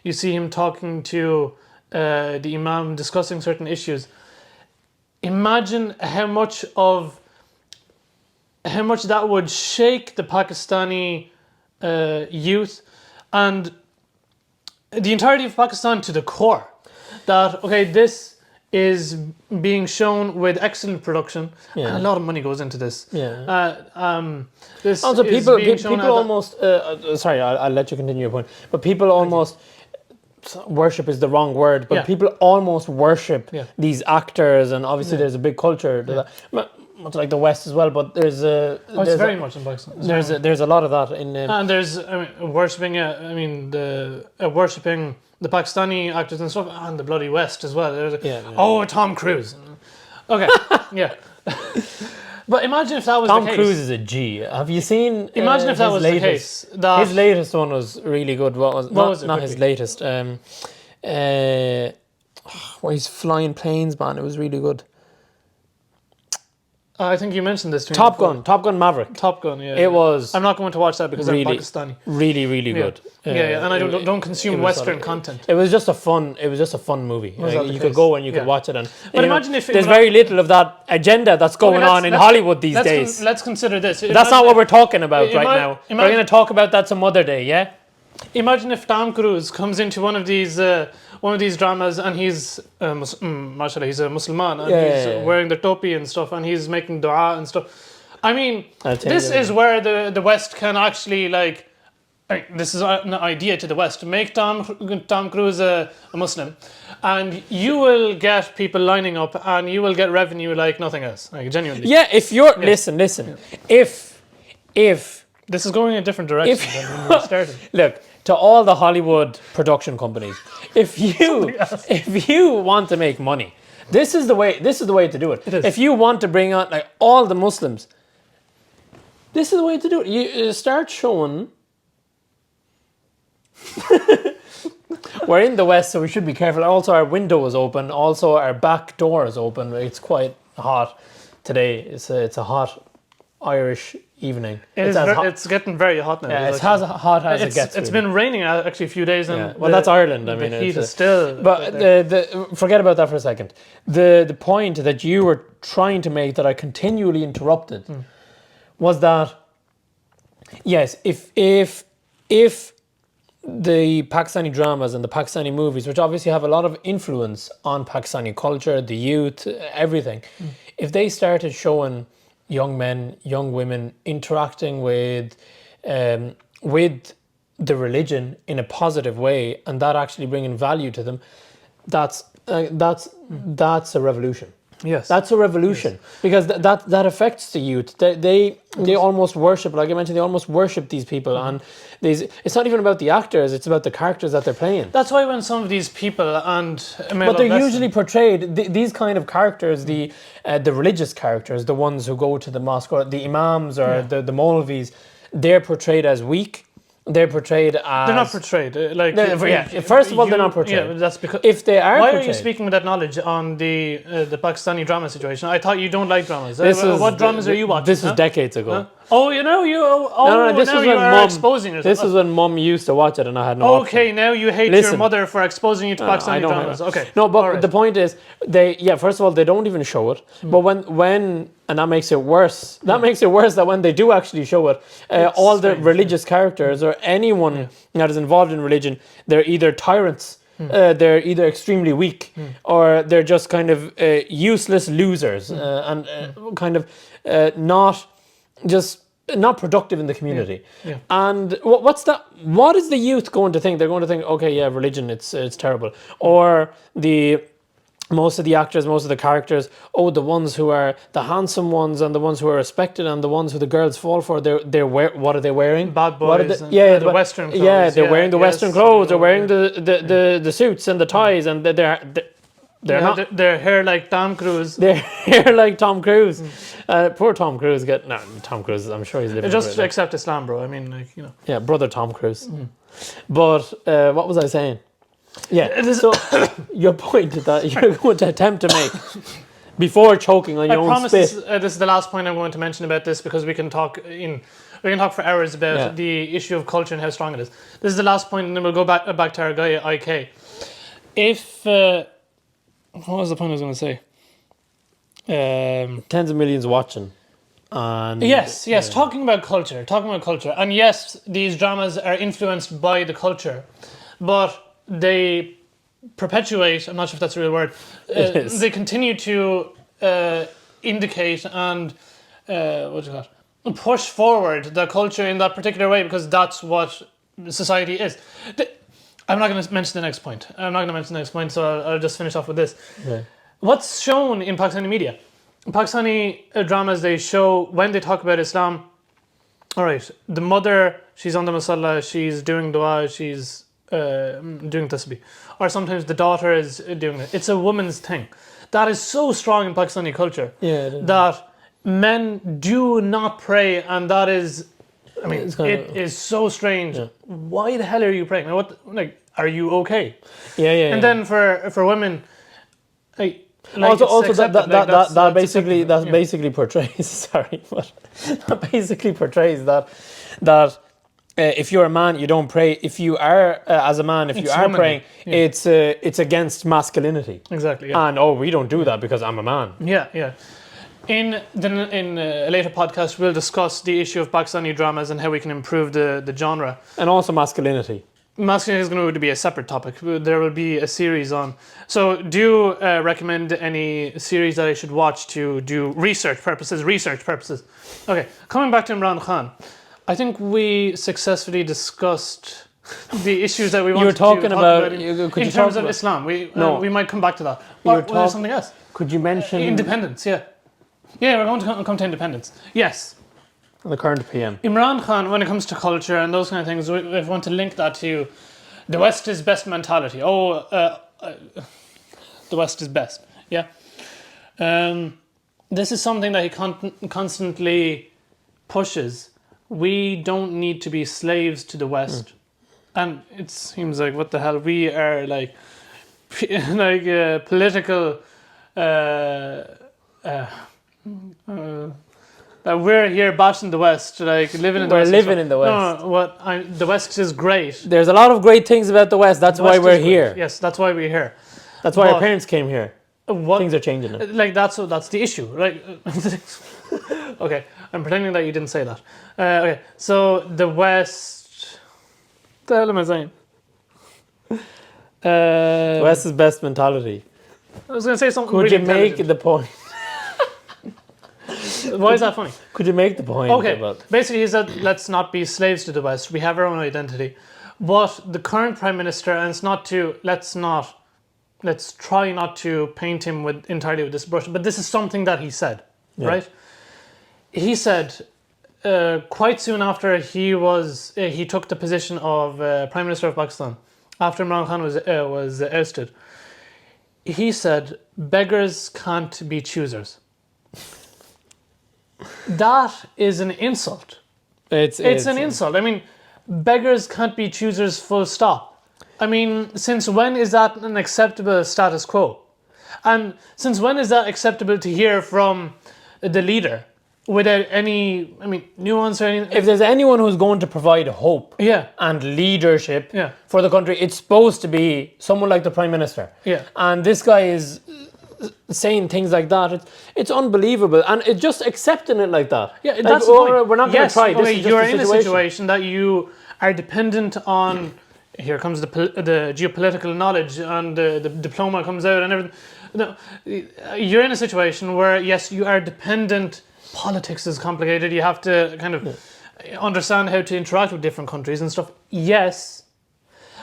you see him talking to the imam, discussing certain issues. Imagine how much that would shake the Pakistani youth and the entirety of Pakistan to the core. That, okay, this is being shown with excellent production, and a lot of money goes into this. This also, people almost. Sorry, I'll let you continue your point. But people almost worship is the wrong word. But people almost worship these actors, and obviously there's a big culture to that. Much like the West as well, but there's it's very much in Pakistan. There's a lot of that in. And there's worshipping the Pakistani actors and stuff, and the bloody West as well. Oh, Tom Cruise. Okay, yeah. But imagine if that was the case. Tom Cruise is a G. Have you seen? Imagine if that was the case. His latest one was really good. What was it? Not his latest. Where he's flying planes, man. It was really good. I think you mentioned this to me. Top Gun Maverick. Top Gun, yeah. It was. I'm not going to watch that because really, I'm Pakistani. Really good. And I don't consume Western content. It was just a fun movie. You could go and you could watch it, and but imagine if there's very little of that agenda that's going on in Hollywood these days. Let's consider this. That's not what we're talking about right now. We're going to talk about that some other day. Yeah. Imagine if Tom Cruise comes into one of these dramas and he's mashallah, he's a Musliman and he's wearing the topi and stuff and he's making dua and stuff. I mean, this is where the West can actually this is an idea to the West. Make Tom Cruise a Muslim, and you will get people lining up and you will get revenue like nothing else. Like genuinely. Yeah, if you're listen. If this is going in a different direction than when we started. Look, to all the Hollywood production companies, if you want to make money, this is the way to do it. It is. If you want to bring on all the Muslims, this is the way to do it. You start showing. We're in the West, so we should be careful. Also, our window is open. Also, our back door is open. It's quite hot today. It's a hot Irish evening. It's getting very hot now. Yeah, it's as hot as it gets. It's been raining actually a few days. And well, that's Ireland. I mean, the heat is still. But forget about that for a second. The point that you were trying to make that I continually interrupted was that yes, if the Pakistani dramas and the Pakistani movies, which obviously have a lot of influence on Pakistani culture, the youth, everything, if they started showing young men, young women interacting with the religion in a positive way, and that actually bringing value to them, that's a revolution. Yes, that's a revolution. Yes. Because that affects the youth. They almost worship, like I mentioned, they almost worship these people, and it's not even about the actors; it's about the characters that they're playing. That's why when some of these people but they're usually portrayed these kind of characters, the religious characters, the ones who go to the mosque or the imams or the Maulvis, they're portrayed as weak, They're portrayed as... They're not portrayed. First of all, they're not portrayed. Yeah, that's because if they are why portrayed... are you speaking with that knowledge on the Pakistani drama situation? I thought you don't like dramas. What dramas are you watching? This was decades ago. Huh? Oh, you know, this was when Mum exposing yourself. This was when Mum used to watch it and I had no option. Okay, now you hate your mother for exposing you to Pakistani dramas. Okay. No, but the point is, first of all, they don't even show it. But when and that makes it worse. That makes it worse that when they do actually show it, all the religious characters or anyone that is involved in religion, they're either tyrants, they're either extremely weak, or they're just kind of useless losers and kind of not productive in the community. Yeah. And what's that? What is the youth going to think? They're going to think, okay, yeah, religion, it's terrible. Or most of the actors, most of the characters, the ones who are the handsome ones and the ones who are respected and the ones who the girls fall for, what are they wearing? Bad boys. The Western clothes. Yeah, they're wearing the Western clothes. They're wearing the suits and the ties, and they're not. Their hair like Tom Cruise. Their hair like Tom Cruise. Poor Tom Cruise. Tom Cruise. I'm sure he's living. Just accept Islam, bro. I mean, Yeah, brother Tom Cruise. But what was I saying? Yeah. So your point that you're going to attempt to make before choking on your own spit. This is the last point I'm going to mention about this because we can talk for hours about the issue of culture and how strong it is. This is the last point, and then we'll go back to our guy IK. What was the point I was going to say? Tens of millions watching. And yes. Talking about culture. And yes, these dramas are influenced by the culture, but they perpetuate, I'm not sure if that's a real word, they continue to indicate and push forward the culture in that particular way because that's what society is. I'm not going to mention the next point. So I'll just finish off with this. Okay. What's shown in Pakistani media? Pakistani dramas, they show, when they talk about Islam, all right, the mother, she's on the masala, she's doing dua, she's doing tasbih. Or sometimes the daughter is doing it. It's a woman's thing. That is so strong in Pakistani culture that men do not pray, and that is... I mean, it is so strange. Yeah. Why the hell are you praying? Are you okay? Yeah. And then for women, that basically portrays. Sorry, but that basically portrays that if you're a man, you don't pray. If you are as a man, if you are praying, it's against masculinity. Exactly. Yeah. And we don't do that because I'm a man. Yeah. In a later podcast, we'll discuss the issue of Pakistani dramas and how we can improve the genre. And also masculinity. Masculinity is going to be a separate topic. There will be a series on. So do you recommend any series that I should watch to do research purposes? Okay, coming back to Imran Khan. I think we successfully discussed the issues that we wanted to talk about in terms of Islam. We might come back to that. Or something else. Could you mention... Independence, yeah. Yeah, we're going to come to independence. Yes. The current PM. Imran Khan, when it comes to culture and those kind of things, we want to link that to the West is best mentality. The West is best. Yeah. This is something that he constantly pushes. We don't need to be slaves to the West. And it seems like, what the hell, we are like political... we're here bashing the West, living in the West. We're living in the West. No, the West is great. There's a lot of great things about the West. That's why we're here. Yes, that's why we're here. That's why our parents came here. Things are changing now. That's the issue, right? Okay, I'm pretending that you didn't say that. Okay, so the West... What the hell am I saying? The West is best mentality. I was going to say something Could really you make the point? Why is that funny? Could you make the point? Okay, basically he said, let's not be slaves to the West. We have our own identity. But the current Prime Minister, and it's not to, let's try not to paint him entirely with this brush, but this is something that he said, right? He said, quite soon after he took the position of Prime Minister of Pakistan, after Imran Khan was ousted, he said, beggars can't be choosers. That is an insult. It's an insult. I mean, beggars can't be choosers, full stop. I mean, since when is that an acceptable status quo? And since when is that acceptable to hear from the leader without any, nuance or anything? If there's anyone who's going to provide hope Yeah. and leadership Yeah. for the country, it's supposed to be someone like the Prime Minister. Yeah. And this guy is saying things like that. It's unbelievable. And it's just accepting it like that. Yeah, like, that's the point. We're not going to try. This is just you're the in a situation that you are dependent on. Here comes the geopolitical knowledge, and the diploma comes out and everything. No, you're in a situation where, yes, you are dependent. Politics is complicated. You have to kind of understand how to interact with different countries and stuff. Yes,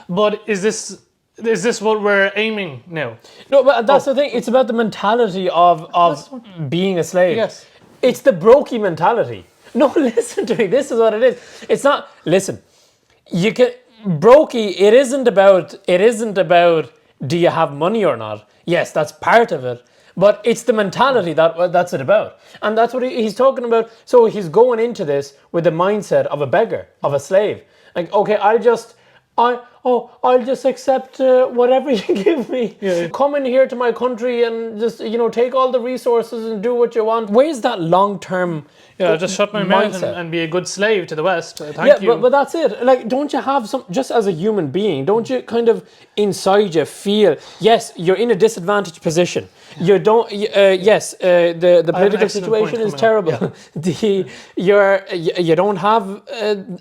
but is this what we're aiming now? No, but that's the thing. It's about the mentality of being a slave. Yes. It's the brokey mentality. No, listen to me. This is what it is. It's not. Listen, you can brokey. It isn't about do you have money or not. Yes, that's part of it. But it's the mentality that's it about. And that's what he's talking about. So he's going into this with the mindset of a beggar, of a slave. Like, okay, I'll just accept whatever you give me. Yeah. Come in here to my country and just, take all the resources and do what you want. Where's that long-term just shut my mouth and be a good slave to the West. Thank you. But that's it. Like, don't you have some, just as a human being, don't you kind of inside you feel, yes, you're in a disadvantaged position. You don't, the political situation is terrible. Yeah. You don't have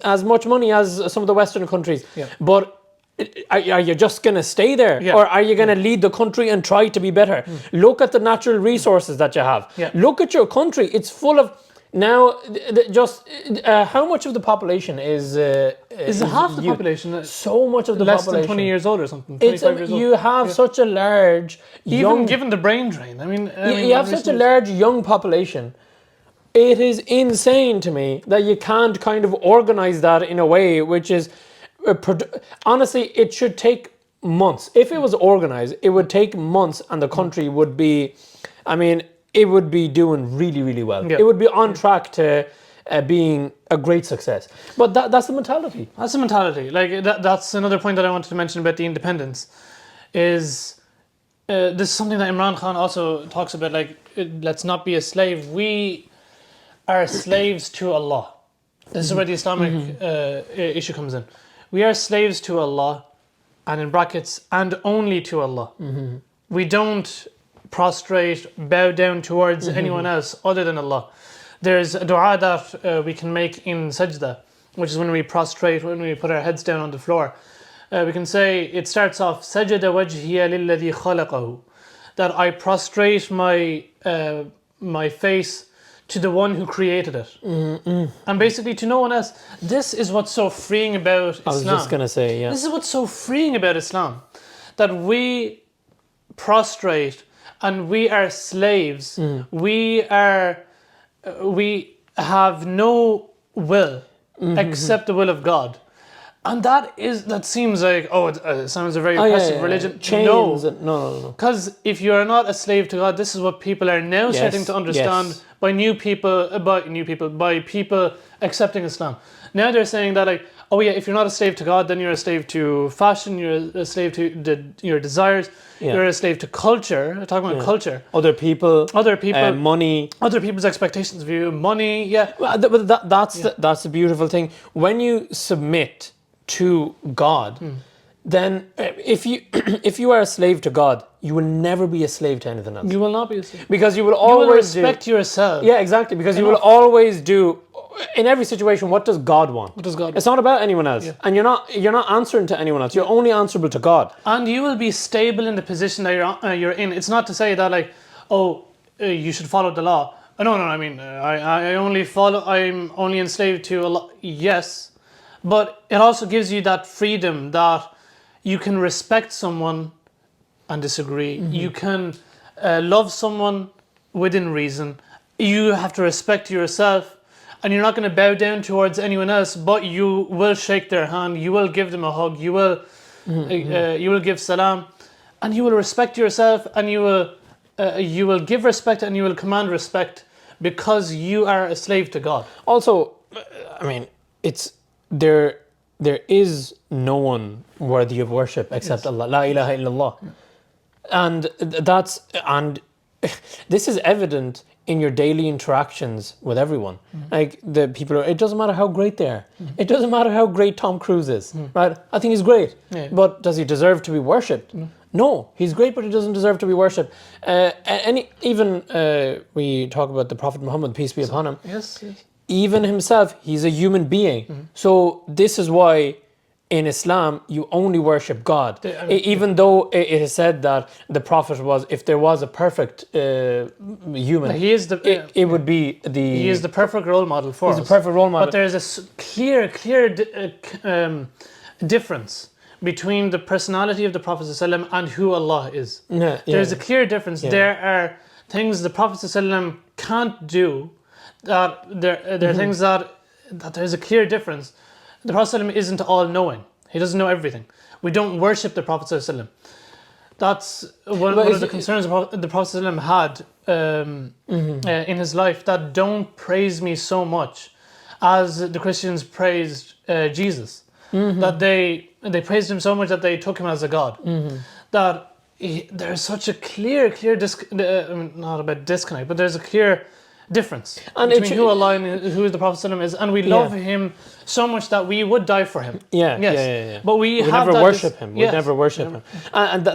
as much money as some of the Western countries. Yeah. But are you just going to stay there? Yeah. Or are you going to lead the country and try to be better? Look at the natural resources that you have. Yeah. Look at your country. It's full of... Now, how much of the population is half the population? So much of the less population. Less than 20 years old or something. 25 years old. You have such a large... Even given the brain drain. You have such a large young population. It is insane to me that you can't kind of organize that in a way which is... honestly, it should take months. If it was organized, it would take months and the country would be... it would be doing really, really well. Yeah. It would be on track to being a great success. But that's the mentality. That's the mentality. Like that's another point that I wanted to mention about the independence. Is this is something that Imran Khan also talks about? Like, let's not be a slave. We are slaves to Allah. This is where the Islamic issue comes in. We are slaves to Allah, and in brackets, and only to Allah. Mm-hmm. We don't prostrate, bow down towards anyone else other than Allah. There's a dua that we can make in sajda, which is when we prostrate, when we put our heads down on the floor. We can say, it starts off, sajada wajhiya lilladhi khalaqahu, that I prostrate my face to the one who created it. And basically to no one else. This is what's so freeing about Islam. I was just going to say, yeah. This is what's so freeing about Islam, that we prostrate and we are slaves. We have no will except the will of God. And that seems like, it sounds a very oppressive religion. Chains. No. Because if you are not a slave to God, this is what people are now starting to understand by people accepting Islam. Now they're saying that, like, if you're not a slave to God, then you're a slave to fashion, you're a slave to your desires, you're a slave to culture. I'm talking about culture. Other people, money. Other people's expectations of you, money, But that's the beautiful thing. When you submit to God, then if you are a slave to God, you will never be a slave to anything else. You will not be a slave. Because you will always respect yourself. Yeah, exactly. Because you will always do, in every situation, what does God want? What does God want? It's not about anyone else. Yeah. And you're not answering to anyone else. You're only answerable to God. And you will be stable in the position that you're in. It's not to say that, like, you should follow the law. No. I'm only enslaved to Allah. Yes. But it also gives you that freedom that you can respect someone and disagree. You can love someone within reason. You have to respect yourself, and you're not going to bow down towards anyone else, but you will shake their hand, you will give them a hug, you will give salam, and you will respect yourself, and you will give respect, and you will command respect, because you are a slave to God. Also, it's there. there is no one worthy of worship except Allah. La ilaha illallah. And this is evident in your daily interactions with everyone. Like the people, it doesn't matter how great they are. It doesn't matter how great Tom Cruise is, right? I think he's great, but does he deserve to be worshipped? No, he's great, but he doesn't deserve to be worshipped. We talk about the Prophet Muhammad, peace be upon him. Yes. Even himself, he's a human being. So this is why in Islam, you only worship God. Even though it is said that the Prophet was, if there was a perfect human, he is it would be he is the perfect role model for us. He's the perfect role model. But there's a clear difference between the personality of the Prophet ﷺ and who Allah is. There's a clear difference. There are things the Prophet ﷺ can't do. That there are things that there's a clear difference. The Prophet ﷺ isn't all-knowing. He doesn't know everything. We don't worship the Prophet ﷺ. That's one of the concerns the Prophet ﷺ had in his life, that don't praise me so much as the Christians praised Jesus. That they praised him so much that they took him as a god. That there's such a clear not about disconnect, but there's a clear difference between who Allah and who the Prophet ﷺ is, and we love him so much that we would die for him. But we never worship him. We never worship him, and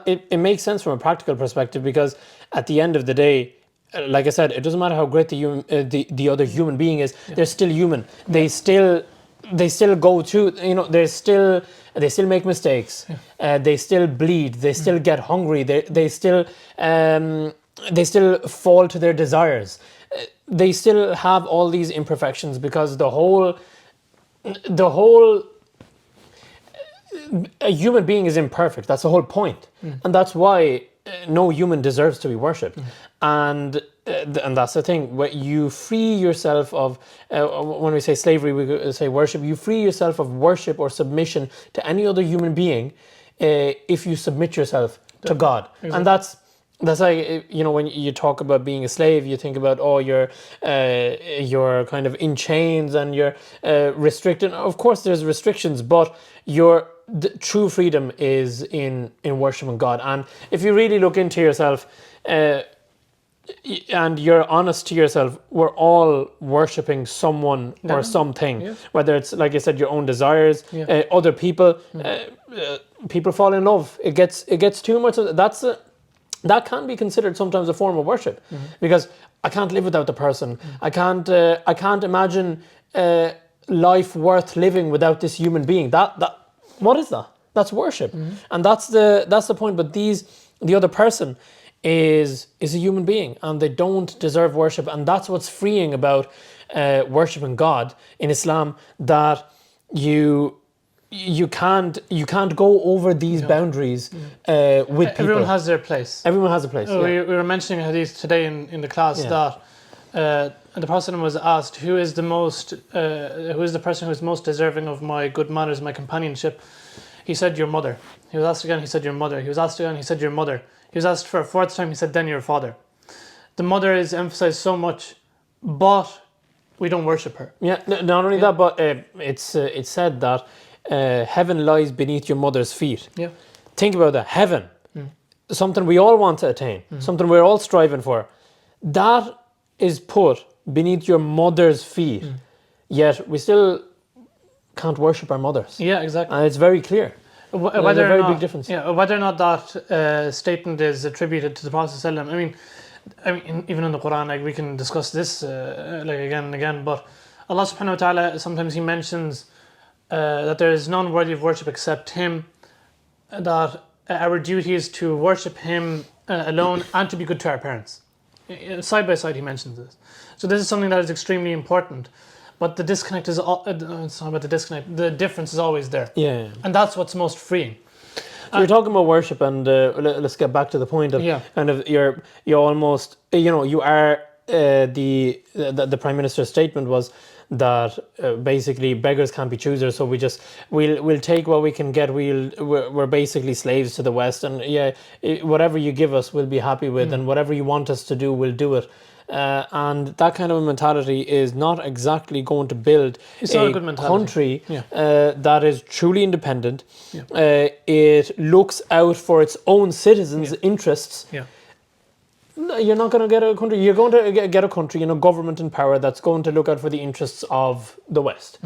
it makes sense from a practical perspective, because at the end of the day, like I said, it doesn't matter how great the other human being is. They're still human. They still go through. They still make mistakes. They still bleed. They still get hungry. They still fall to their desires. They still have all these imperfections, because the whole a human being is imperfect. That's the whole point. And that's why no human deserves to be worshipped. And that's the thing. When you free yourself of, when we say slavery, we say worship. You free yourself of worship or submission to any other human being if you submit yourself to God. Exactly. And that's like, when you talk about being a slave, you think about, you're kind of in chains and you're restricted. Of course, there's restrictions, but the true freedom is in worshiping God. And if you really look into yourself and you're honest to yourself, we're all worshipping someone or something. Whether it's, like I said, your own desires, other people. People fall in love. It gets too much. That can be considered sometimes a form of worship, because I can't live without the person. I can't imagine life worth living without this human being. What is that? That's worship, and that's the point. But the other person is a human being, and they don't deserve worship, and that's what's freeing about worshiping God in Islam. That you can't go over these boundaries with people. Everyone has their place. Everyone has a place. We were mentioning a hadith today in the class that the Prophet was asked, who is the person who is most deserving of my good manners, my companionship? He said, your mother. He was asked again, he said, your mother. He was asked again, he said, your mother. He was asked for a fourth time, he said, then your father. The mother is emphasized so much, but we don't worship her. Not only that, but it's said that heaven lies beneath your mother's feet. Think about that. Heaven, something we all want to attain, something we're all striving for. That is put beneath your mother's feet. Yet we still can't worship our mothers. Exactly. And it's very clear. There's a very big difference. Whether or not that statement is attributed to the Prophet ﷺ. I mean, even in the Quran, like, we can discuss this again and again. But Allah Subhanahu wa Taala, sometimes He mentions that there is none worthy of worship except Him. That our duty is to worship Him alone and to be good to our parents. Side by side, He mentions this. So this is something that is extremely important. But the disconnect is, it's not about the disconnect, the difference is always there. And that's what's most freeing. So you're talking about worship, and let's get back to the point of kind of you're almost, you are, the Prime Minister's statement was that basically beggars can't be choosers, so we'll take what we can get. We're basically slaves to the West, and whatever you give us we'll be happy with, and whatever you want us to do we'll do it. and that kind of a mentality is not exactly going to build not a good mentality. country that is truly independent. It looks out for its own citizens' interests. You're not going to get a country. You're going to get a country in a government in power that's going to look out for the interests of the West,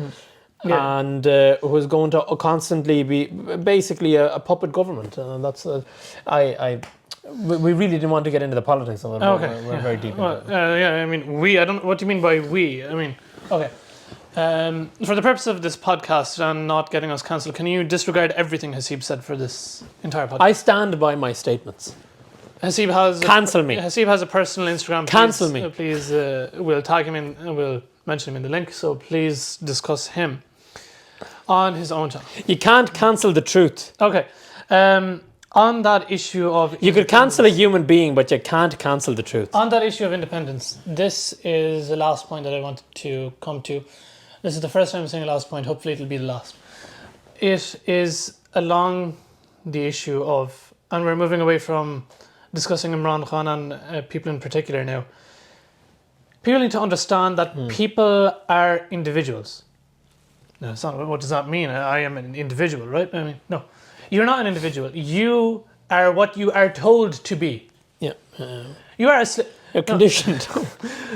and who is going to constantly be basically a puppet government. And that's we really didn't want to get into the politics of it. Okay, we're very deep. Well, I mean, we. I don't. What do you mean by we? I mean, okay. For the purpose of this podcast and not getting us cancelled, can you disregard everything Haseeb said for this entire podcast? I stand by my statements. Haseeb has cancel me. Haseeb has a personal Instagram. Cancel me. Please, we'll tag him in. We'll mention him in the link. So please discuss him on his own channel. You can't cancel the truth. Okay. On that issue of you could cancel a human being, but you can't cancel the truth. On that issue of independence, this is the last point that I wanted to come to. This is the first time I'm saying the last point. Hopefully, it'll be the last. It is along the issue of, and we're moving away from discussing Imran Khan and people in particular now. People need to understand that people are individuals. No, it's not. What does that mean? I am an individual, right? I mean, no. You're not an individual. You are what you are told to be. Yeah. You are you're conditioned.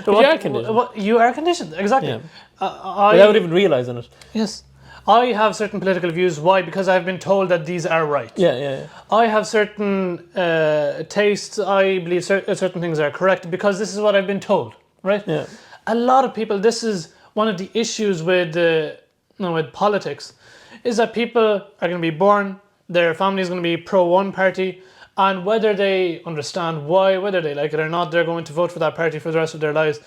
You are conditioned. You are conditioned, exactly. Yeah. Without even realizing it. Yes. I have certain political views. Why? Because I've been told that these are right. Yeah. I have certain tastes. I believe certain things are correct because this is what I've been told, right? Yeah. A lot of people, this is one of the issues with politics, is that people are going to be born, their family is going to be pro one party, and whether they understand why, whether they like it or not, they're going to vote for that party for the rest of their lives.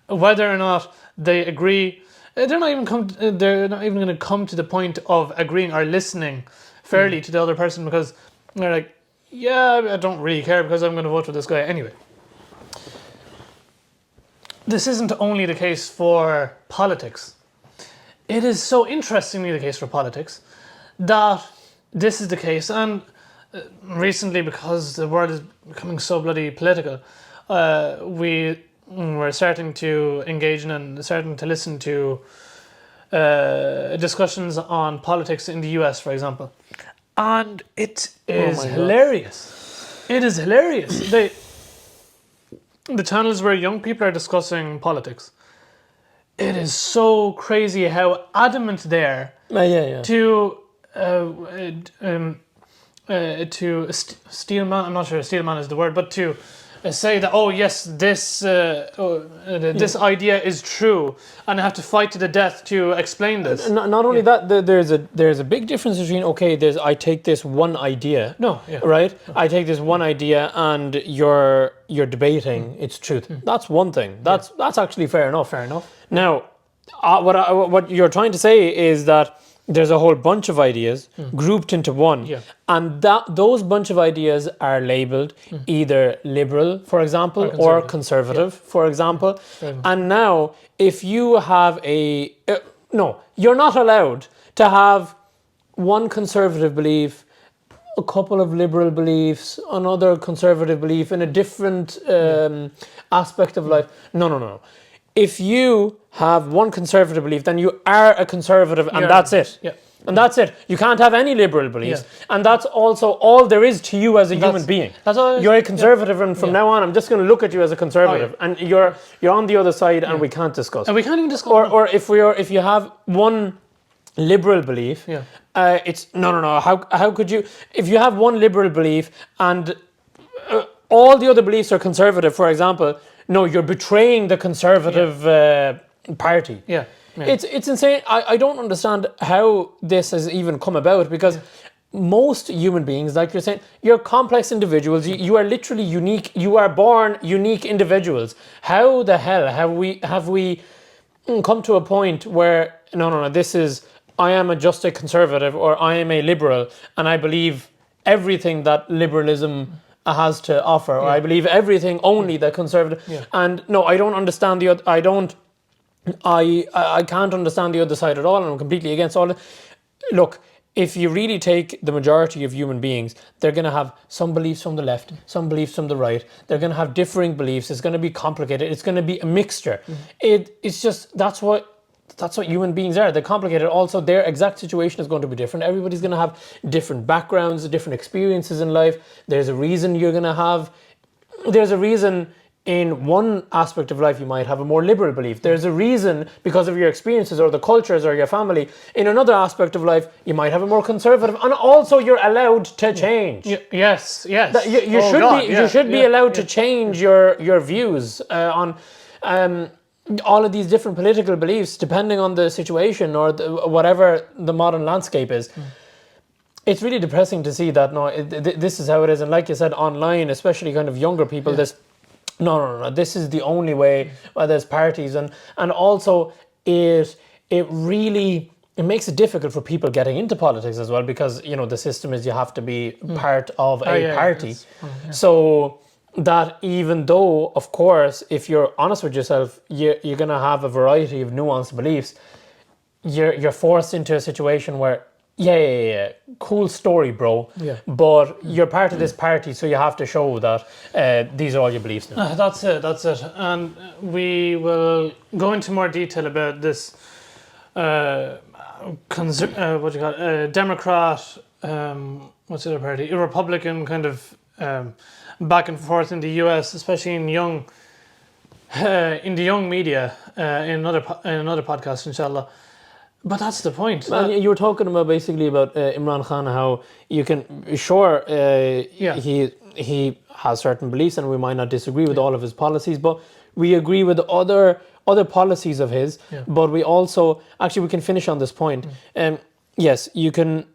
Whether or not they agree, they're not even going to come to the point of agreeing or listening fairly to the other person because they're like, yeah, I don't really care because I'm going to vote for this guy anyway. This isn't only the case for politics. It is so interestingly the case for politics that this is the case, and recently, because the world is becoming so bloody political, we're starting to engage in and starting to listen to discussions on politics in the US, for example. And it is hilarious. It is hilarious. The channels where young people are discussing politics, it is so crazy how adamant they are to steel man. I'm not sure steel man is the word, but to say that this idea is true, and I have to fight to the death to explain this. Not only that, there's a big difference between I take this one idea. Right? I take this one idea, and you're debating its truth. That's one thing. That's actually fair enough. Now, what you're trying to say is that there's a whole bunch of ideas grouped into one, and those bunch of ideas are labeled either liberal, for example, or conservative, for example. And now, if you have you're not allowed to have one conservative belief, a couple of liberal beliefs, another conservative belief in a different aspect of life. No. If you have one conservative belief, then you are a conservative, and that's it. And that's it. You can't have any liberal beliefs. And that's also all there is to you as a human being. You're a conservative, and from now on, I'm just going to look at you as a conservative. And you're on the other side, and we can't discuss. And we can't even discuss. Or if you have one liberal belief, it's no. How could you? If you have one liberal belief and all the other beliefs are conservative, for example, no, you're betraying the conservative party. It's insane. I don't understand how this has even come about, because most human beings, like you're saying, you're complex individuals. You are literally unique. You are born unique individuals. How the hell have we come to a point where no, this is, I am just a conservative, or I am a liberal, and I believe everything that liberalism has to offer, or I believe everything only that conservative. And no, I don't understand I can't understand the other side at all, and I'm completely against all it. Look, if you really take the majority of human beings, they're going to have some beliefs from the left, some beliefs from the right. They're going to have differing beliefs. It's going to be complicated. It's going to be a mixture. It's just, that's what human beings are. They're complicated. Also, their exact situation is going to be different. Everybody's going to have different backgrounds, different experiences in life. There's a reason in one aspect of life you might have a more liberal belief. There's a reason because of your experiences or the cultures or your family. In another aspect of life, you might have a more conservative, and also you're allowed to change. Yes. You should be allowed to change your views on all of these different political beliefs depending on the situation or whatever the modern landscape is. It's really depressing to see that this is how it is, and like you said, online, especially kind of younger people, No. This is the only way. Well, there's parties, and also it really makes it difficult for people getting into politics as well, because the system is you have to be part of a party. So that even though, of course, if you're honest with yourself, you're gonna have a variety of nuanced beliefs. You're forced into a situation where. Yeah. Cool story, bro. Yeah. But you're part of this party, so you have to show that these are all your beliefs now. That's it. And we will go into more detail about this Democrat, what's the other party? A Republican kind of back and forth in the US, especially in the young media, in another podcast, inshallah. But that's the point. You were talking about basically about Imran Khan, how you can he has certain beliefs, and we might not disagree with all of his policies, but we agree with other policies of his. But we also we can finish on this point. Yes, you can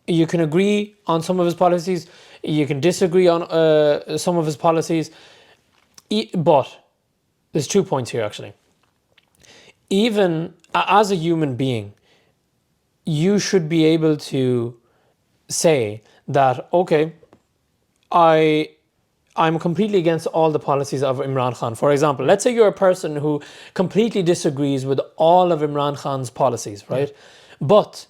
agree on some of his policies. You can disagree on some of his policies. But there's 2 points here actually. Even as a human being, you should be able to say that, okay, I'm completely against all the policies of Imran Khan. For example, let's say you're a person who completely disagrees with all of Imran Khan's policies, right? But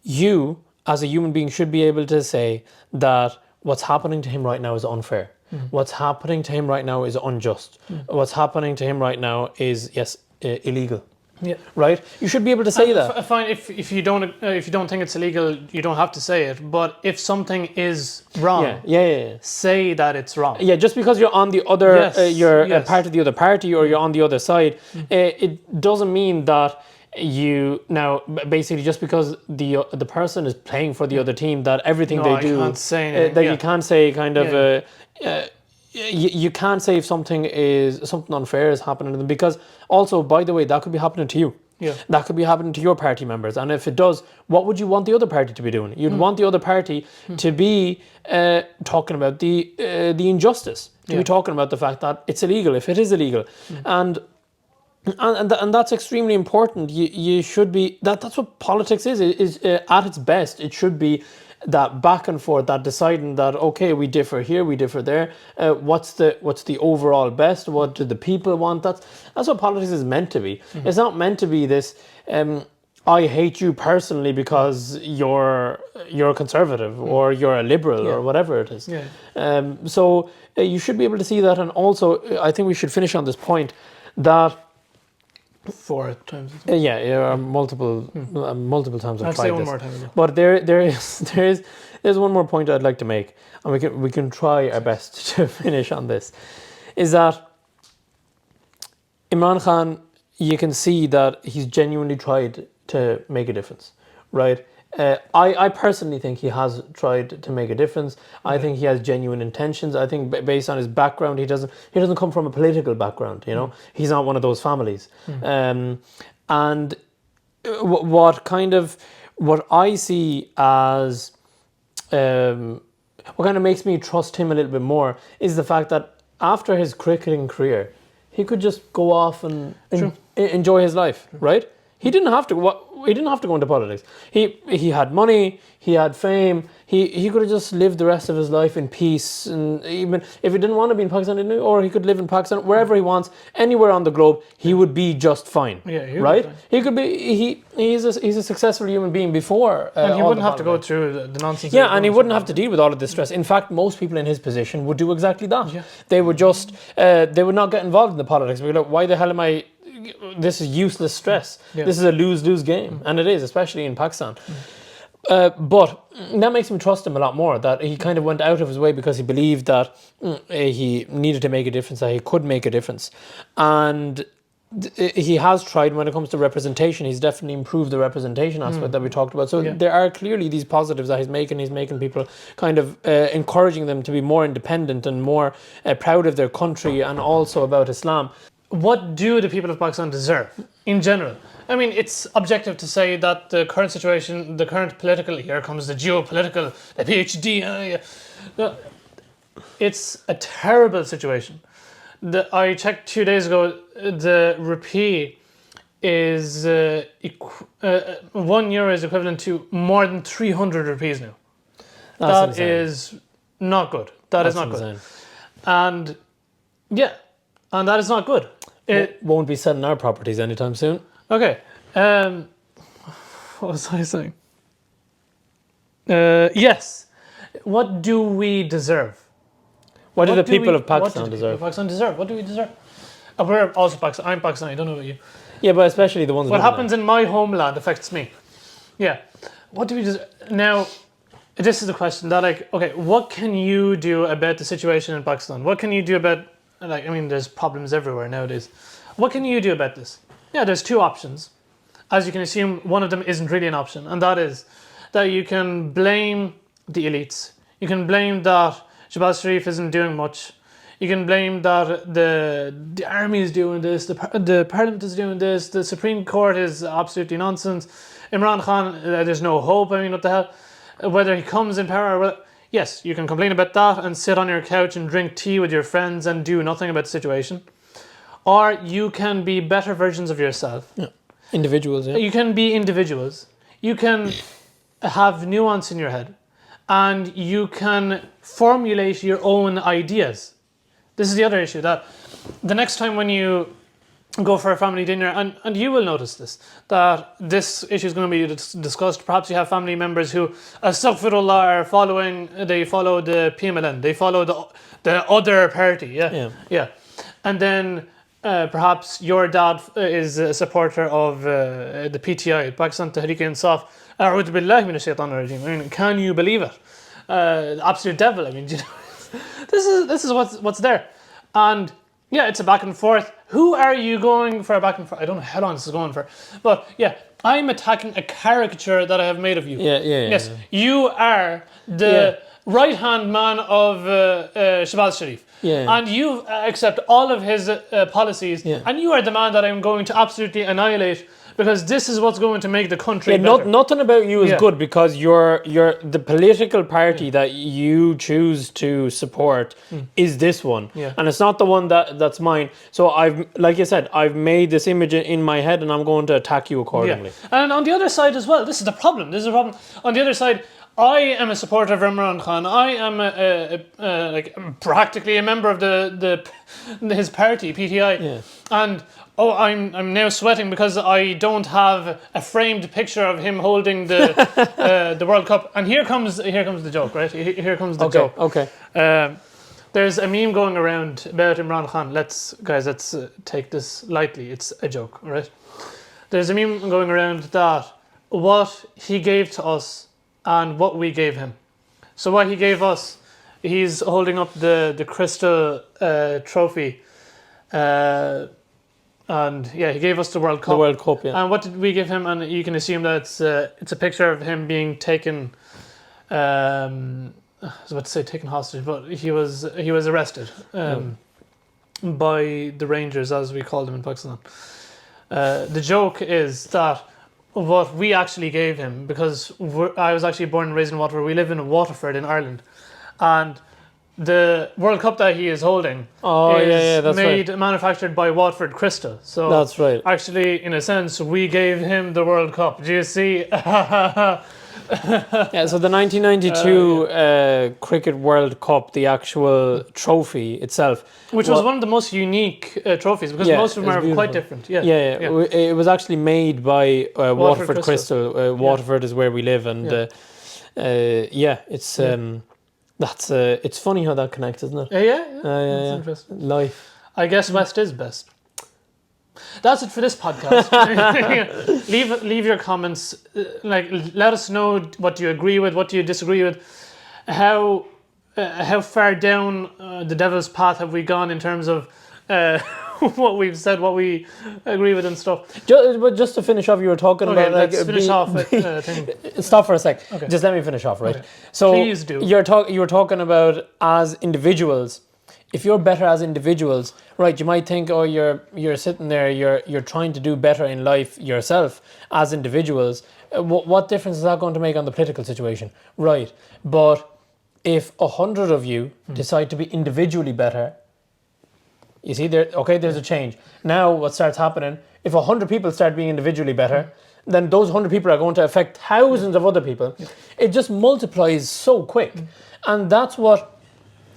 you, as a human being, should be able to say that what's happening to him right now is unfair. What's happening to him right now is unjust. What's happening to him right now is, illegal. Yeah. Right. You should be able to say that. Fine. If you don't think it's illegal, you don't have to say it. But if something is wrong, say that it's wrong. Yeah. Just because you're on the other, you're part of the other party, or you're on the other side, it doesn't mean that you now basically just because the person is playing for the other team that everything they do can't say anything. That you can't say kind of. You can't say if something unfair is happening to them, because also, by the way, that could be happening to you. Yeah. That could be happening to your party members. And if it does, what would you want the other party to be doing? You'd want the other party to be talking about the injustice, to be talking about the fact that it's illegal, if it is illegal. And that's extremely important. You should be, that's what politics is at its best. It should be that back and forth, that deciding that, okay, we differ here, we differ there. What's the overall best? What do the people want? That's what politics is meant to be. It's not meant to be this. I hate you personally because you're a conservative or you're a liberal or whatever it is. So you should be able to see that, and also I think we should finish on this point that. 4 times. Multiple times I've tried say one this. more time. But there's one more point I'd like to make, and we can try our best to finish on this. Is that Imran Khan? You can see that he's genuinely tried to make a difference, right? I personally think he has tried to make a difference. I think he has genuine intentions. I think based on his background, he doesn't come from a political background. He's not one of those families. And what I see as what kind of makes me trust him a little bit more is the fact that after his cricketing career, he could just go off and enjoy his life, right? He didn't have to. he didn't have to go into politics. He had money, he had fame. He could have just lived the rest of his life in peace, and even if he didn't want to be in Pakistan, or he could live in Pakistan wherever he wants, anywhere on the globe, he would be just fine. Yeah, he would right. be fine. He could be. He's a successful human being before. And he all wouldn't the have to go politics. through the nonsense. Yeah, and he wouldn't have to deal with all of this stress. In fact, most people in his position would do exactly that. Yeah. They would just, they would not get involved in the politics. We're like, why the hell am I? This is useless stress. Yeah. This is a lose-lose game, and it is, especially in Pakistan. But that makes me trust him a lot more, that he kind of went out of his way because he believed that he needed to make a difference, that he could make a difference. And he has tried when it comes to representation. He's definitely improved the representation aspect that we talked about. So there are clearly these positives that he's making. He's making people kind of encouraging them to be more independent and more proud of their country, and also about Islam. What do the people of Pakistan deserve in general? I mean, it's objective to say that the current situation, the current political, here comes the geopolitical, the PhD. It's a terrible situation. I checked 2 days ago, the rupee is €1 is equivalent to more than 300 rupees now. That's That is not good. That's not insane. good. And yeah, and that is not good. It Won't be selling our properties anytime soon. okay. What was I saying? Yes. What do we deserve? What do the do people we- of Pakistan what do the people deserve? of Pakistan deserve? What do we deserve? We're also Pakistan. I'm Pakistani. I don't know about you. Yeah, but especially the ones. What living happens in my homeland affects me. Yeah. What do we deserve? Now, this is the question that, like, okay, what can you do about the situation in Pakistan? What can you do about, like, I mean, there's problems everywhere nowadays. What can you do about this? Yeah, there's two options. As you can assume, one of them isn't really an option, and that is that you can blame the elites. You can blame that Shahbaz Sharif isn't doing much. You can blame that the army is doing this, the parliament is doing this, the Supreme Court is absolutely nonsense. Imran Khan, there's no hope. I mean, what the hell? Whether he comes in power or whether, yes, you can complain about that and sit on your couch and drink tea with your friends and do nothing about the situation. Or you can be better versions of yourself. Yeah. Individuals, yeah. You can be individuals. You can have nuance in your head. And you can formulate your own ideas. This is the other issue, that the next time when you go for a family dinner, and you will notice this, that this issue is going to be discussed. Perhaps you have family members who, astaghfirullah, are they follow the PMLN, they follow the other party, yeah. And then perhaps your dad is a supporter of the PTI, Pakistan Tehreek-e-Insaf. A'udhu billahi minash shaitanir rajeem. I mean, can you believe it? Absolute devil. I mean, you know, this is what's there, and yeah, it's a back and forth. Who are you going for a back and forth? I don't know how long this is going for, but yeah, I'm attacking a caricature that I have made of you. Yes, you are the right-hand man of Shahbaz Sharif. And you accept all of his policies, and you are the man that I'm going to absolutely annihilate, because this is what's going to make the country better. Nothing about you is good, because you're the political party that you choose to support is this one, and it's not the one that's mine. So like you said, I've made this image in my head, and I'm going to attack you accordingly. And on the other side as well, this is the problem. On the other side, I am a supporter of Imran Khan. I am like practically a member of his party, PTI, and I'm now sweating because I don't have a framed picture of him holding the World Cup. And here comes the joke, right? Here comes the joke. Okay. There's a meme going around about Imran Khan. Let's take this lightly. It's a joke, right? There's a meme going around that what he gave to us and what we gave him. So what he gave us, he's holding up the crystal trophy. And yeah, he gave us the World Cup. The World Cup, yeah. And what did we give him? And you can assume that it's a picture of him being taken. I was about to say taken hostage, but he was arrested by the Rangers, as we call them in Pakistan. The joke is that what we actually gave him, because I was actually born and raised in Waterford. We live in Waterford in Ireland, and the World Cup that he is holding is that's right. manufactured by Watford Crystal. So That's right. actually, in a sense, we gave him the World Cup. Do you see? Yeah, so the 1992 Cricket World Cup, the actual trophy itself, Which was one of the most unique trophies because most of them are quite different. Yeah. It was actually made by Waterford Crystal. Crystal. Waterford is where we live, and it's it's funny how that connects, isn't it? That's interesting. Life. I guess West is best. That's it for this podcast. Leave your comments. Let us know what you agree with, what you disagree with, how far down the devil's path have we gone in terms of what we've said, what we agree with and stuff. But just to finish off, you were talking about let's finish off with thing. Stop for a sec. Okay. Just let me finish off, right? Okay. So Please do. You were talking about as individuals. If you're better as individuals, right? You might think, oh, you're sitting there, you're trying to do better in life yourself as individuals. What difference is that going to make on the political situation, right? But if 100 of you decide to be individually better, you see, there's a change. Now, what starts happening? If 100 people start being individually better, then those 100 people are going to affect thousands of other people. It just multiplies so quick, and that's what.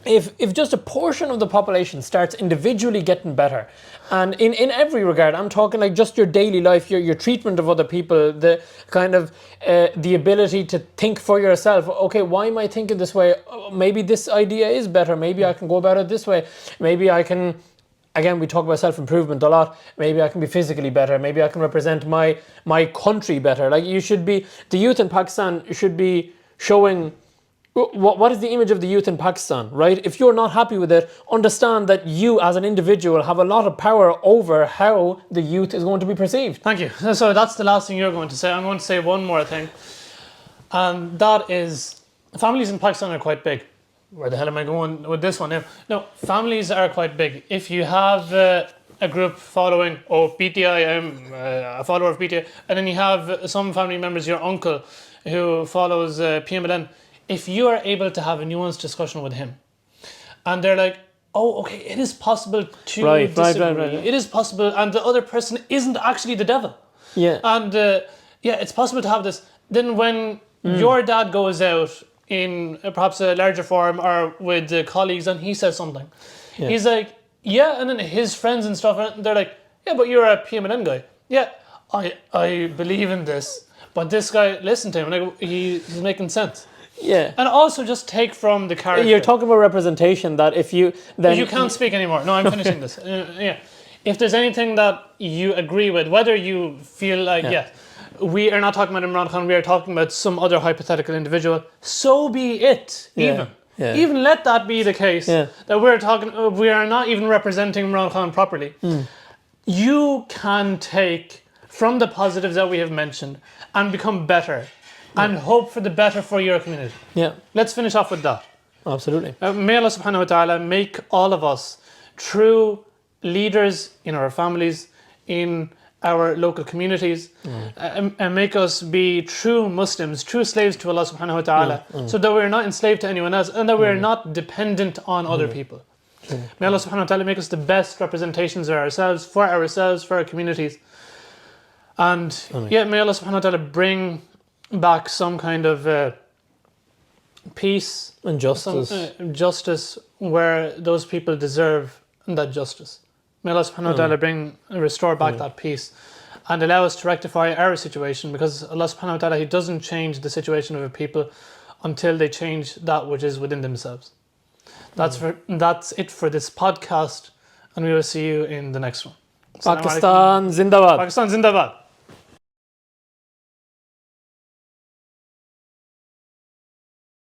If just a portion of the population starts individually getting better, and in every regard, I'm talking like just your daily life, your treatment of other people, the kind of the ability to think for yourself. Okay, why am I thinking this way? Maybe this idea is better. Maybe I can go about it this way. Maybe I can. Again, we talk about self-improvement a lot. Maybe I can be physically better. Maybe I can represent my country better. Like the youth in Pakistan should be showing. What is the image of the youth in Pakistan, right? If you're not happy with it, understand that you as an individual have a lot of power over how the youth is going to be perceived. Thank you. So that's the last thing you're going to say. I'm going to say one more thing. And that is, families in Pakistan are quite big. Where the hell am I going with this one now? No, families are quite big. If you have a group following, PTI, I'm a follower of PTI, and then you have some family members, your uncle, who follows PMLN, if you are able to have a nuanced discussion with him, and they're like, oh, okay, it is possible to disagree. Right. It is possible, and the other person isn't actually the devil. Yeah. And it's possible to have this. Then when your dad goes out in perhaps a larger forum or with colleagues and he says something, he's like, and then his friends and stuff, they're like, yeah, but you're a PMLN guy. Yeah, I believe in this, but this guy, listen to him, like he's making sense. Yeah. And also just take from the character. You're talking about representation, that if you... then you can't speak anymore. No, I'm finishing this. If there's anything that you agree with, whether you feel like, we are not talking about Imran Khan, we are talking about some other hypothetical individual, so be it, even. Yeah. Even let that be the case, that we are not even representing Imran Khan properly. You can take from the positives that we have mentioned and become better. And hope for the better for your community. Yeah. Let's finish off with that. Absolutely. May Allah subhanahu wa ta'ala make all of us true leaders in our families, in our local communities, and make us be true Muslims, true slaves to Allah subhanahu wa ta'ala, so that we're not enslaved to anyone else and that we're not dependent on other people. May Allah subhanahu wa ta'ala make us the best representations of ourselves, for our communities. And may Allah subhanahu wa ta'ala bring back some kind of peace and justice, justice where those people deserve that justice. May Allah subhanahu wa ta'ala restore back that peace and allow us to rectify our situation, because Allah subhanahu wa ta'ala, He doesn't change the situation of a people until they change that which is within themselves. That's it for this podcast, and we will see you in the next one. Pakistan Zindabad. Pakistan Zindabad.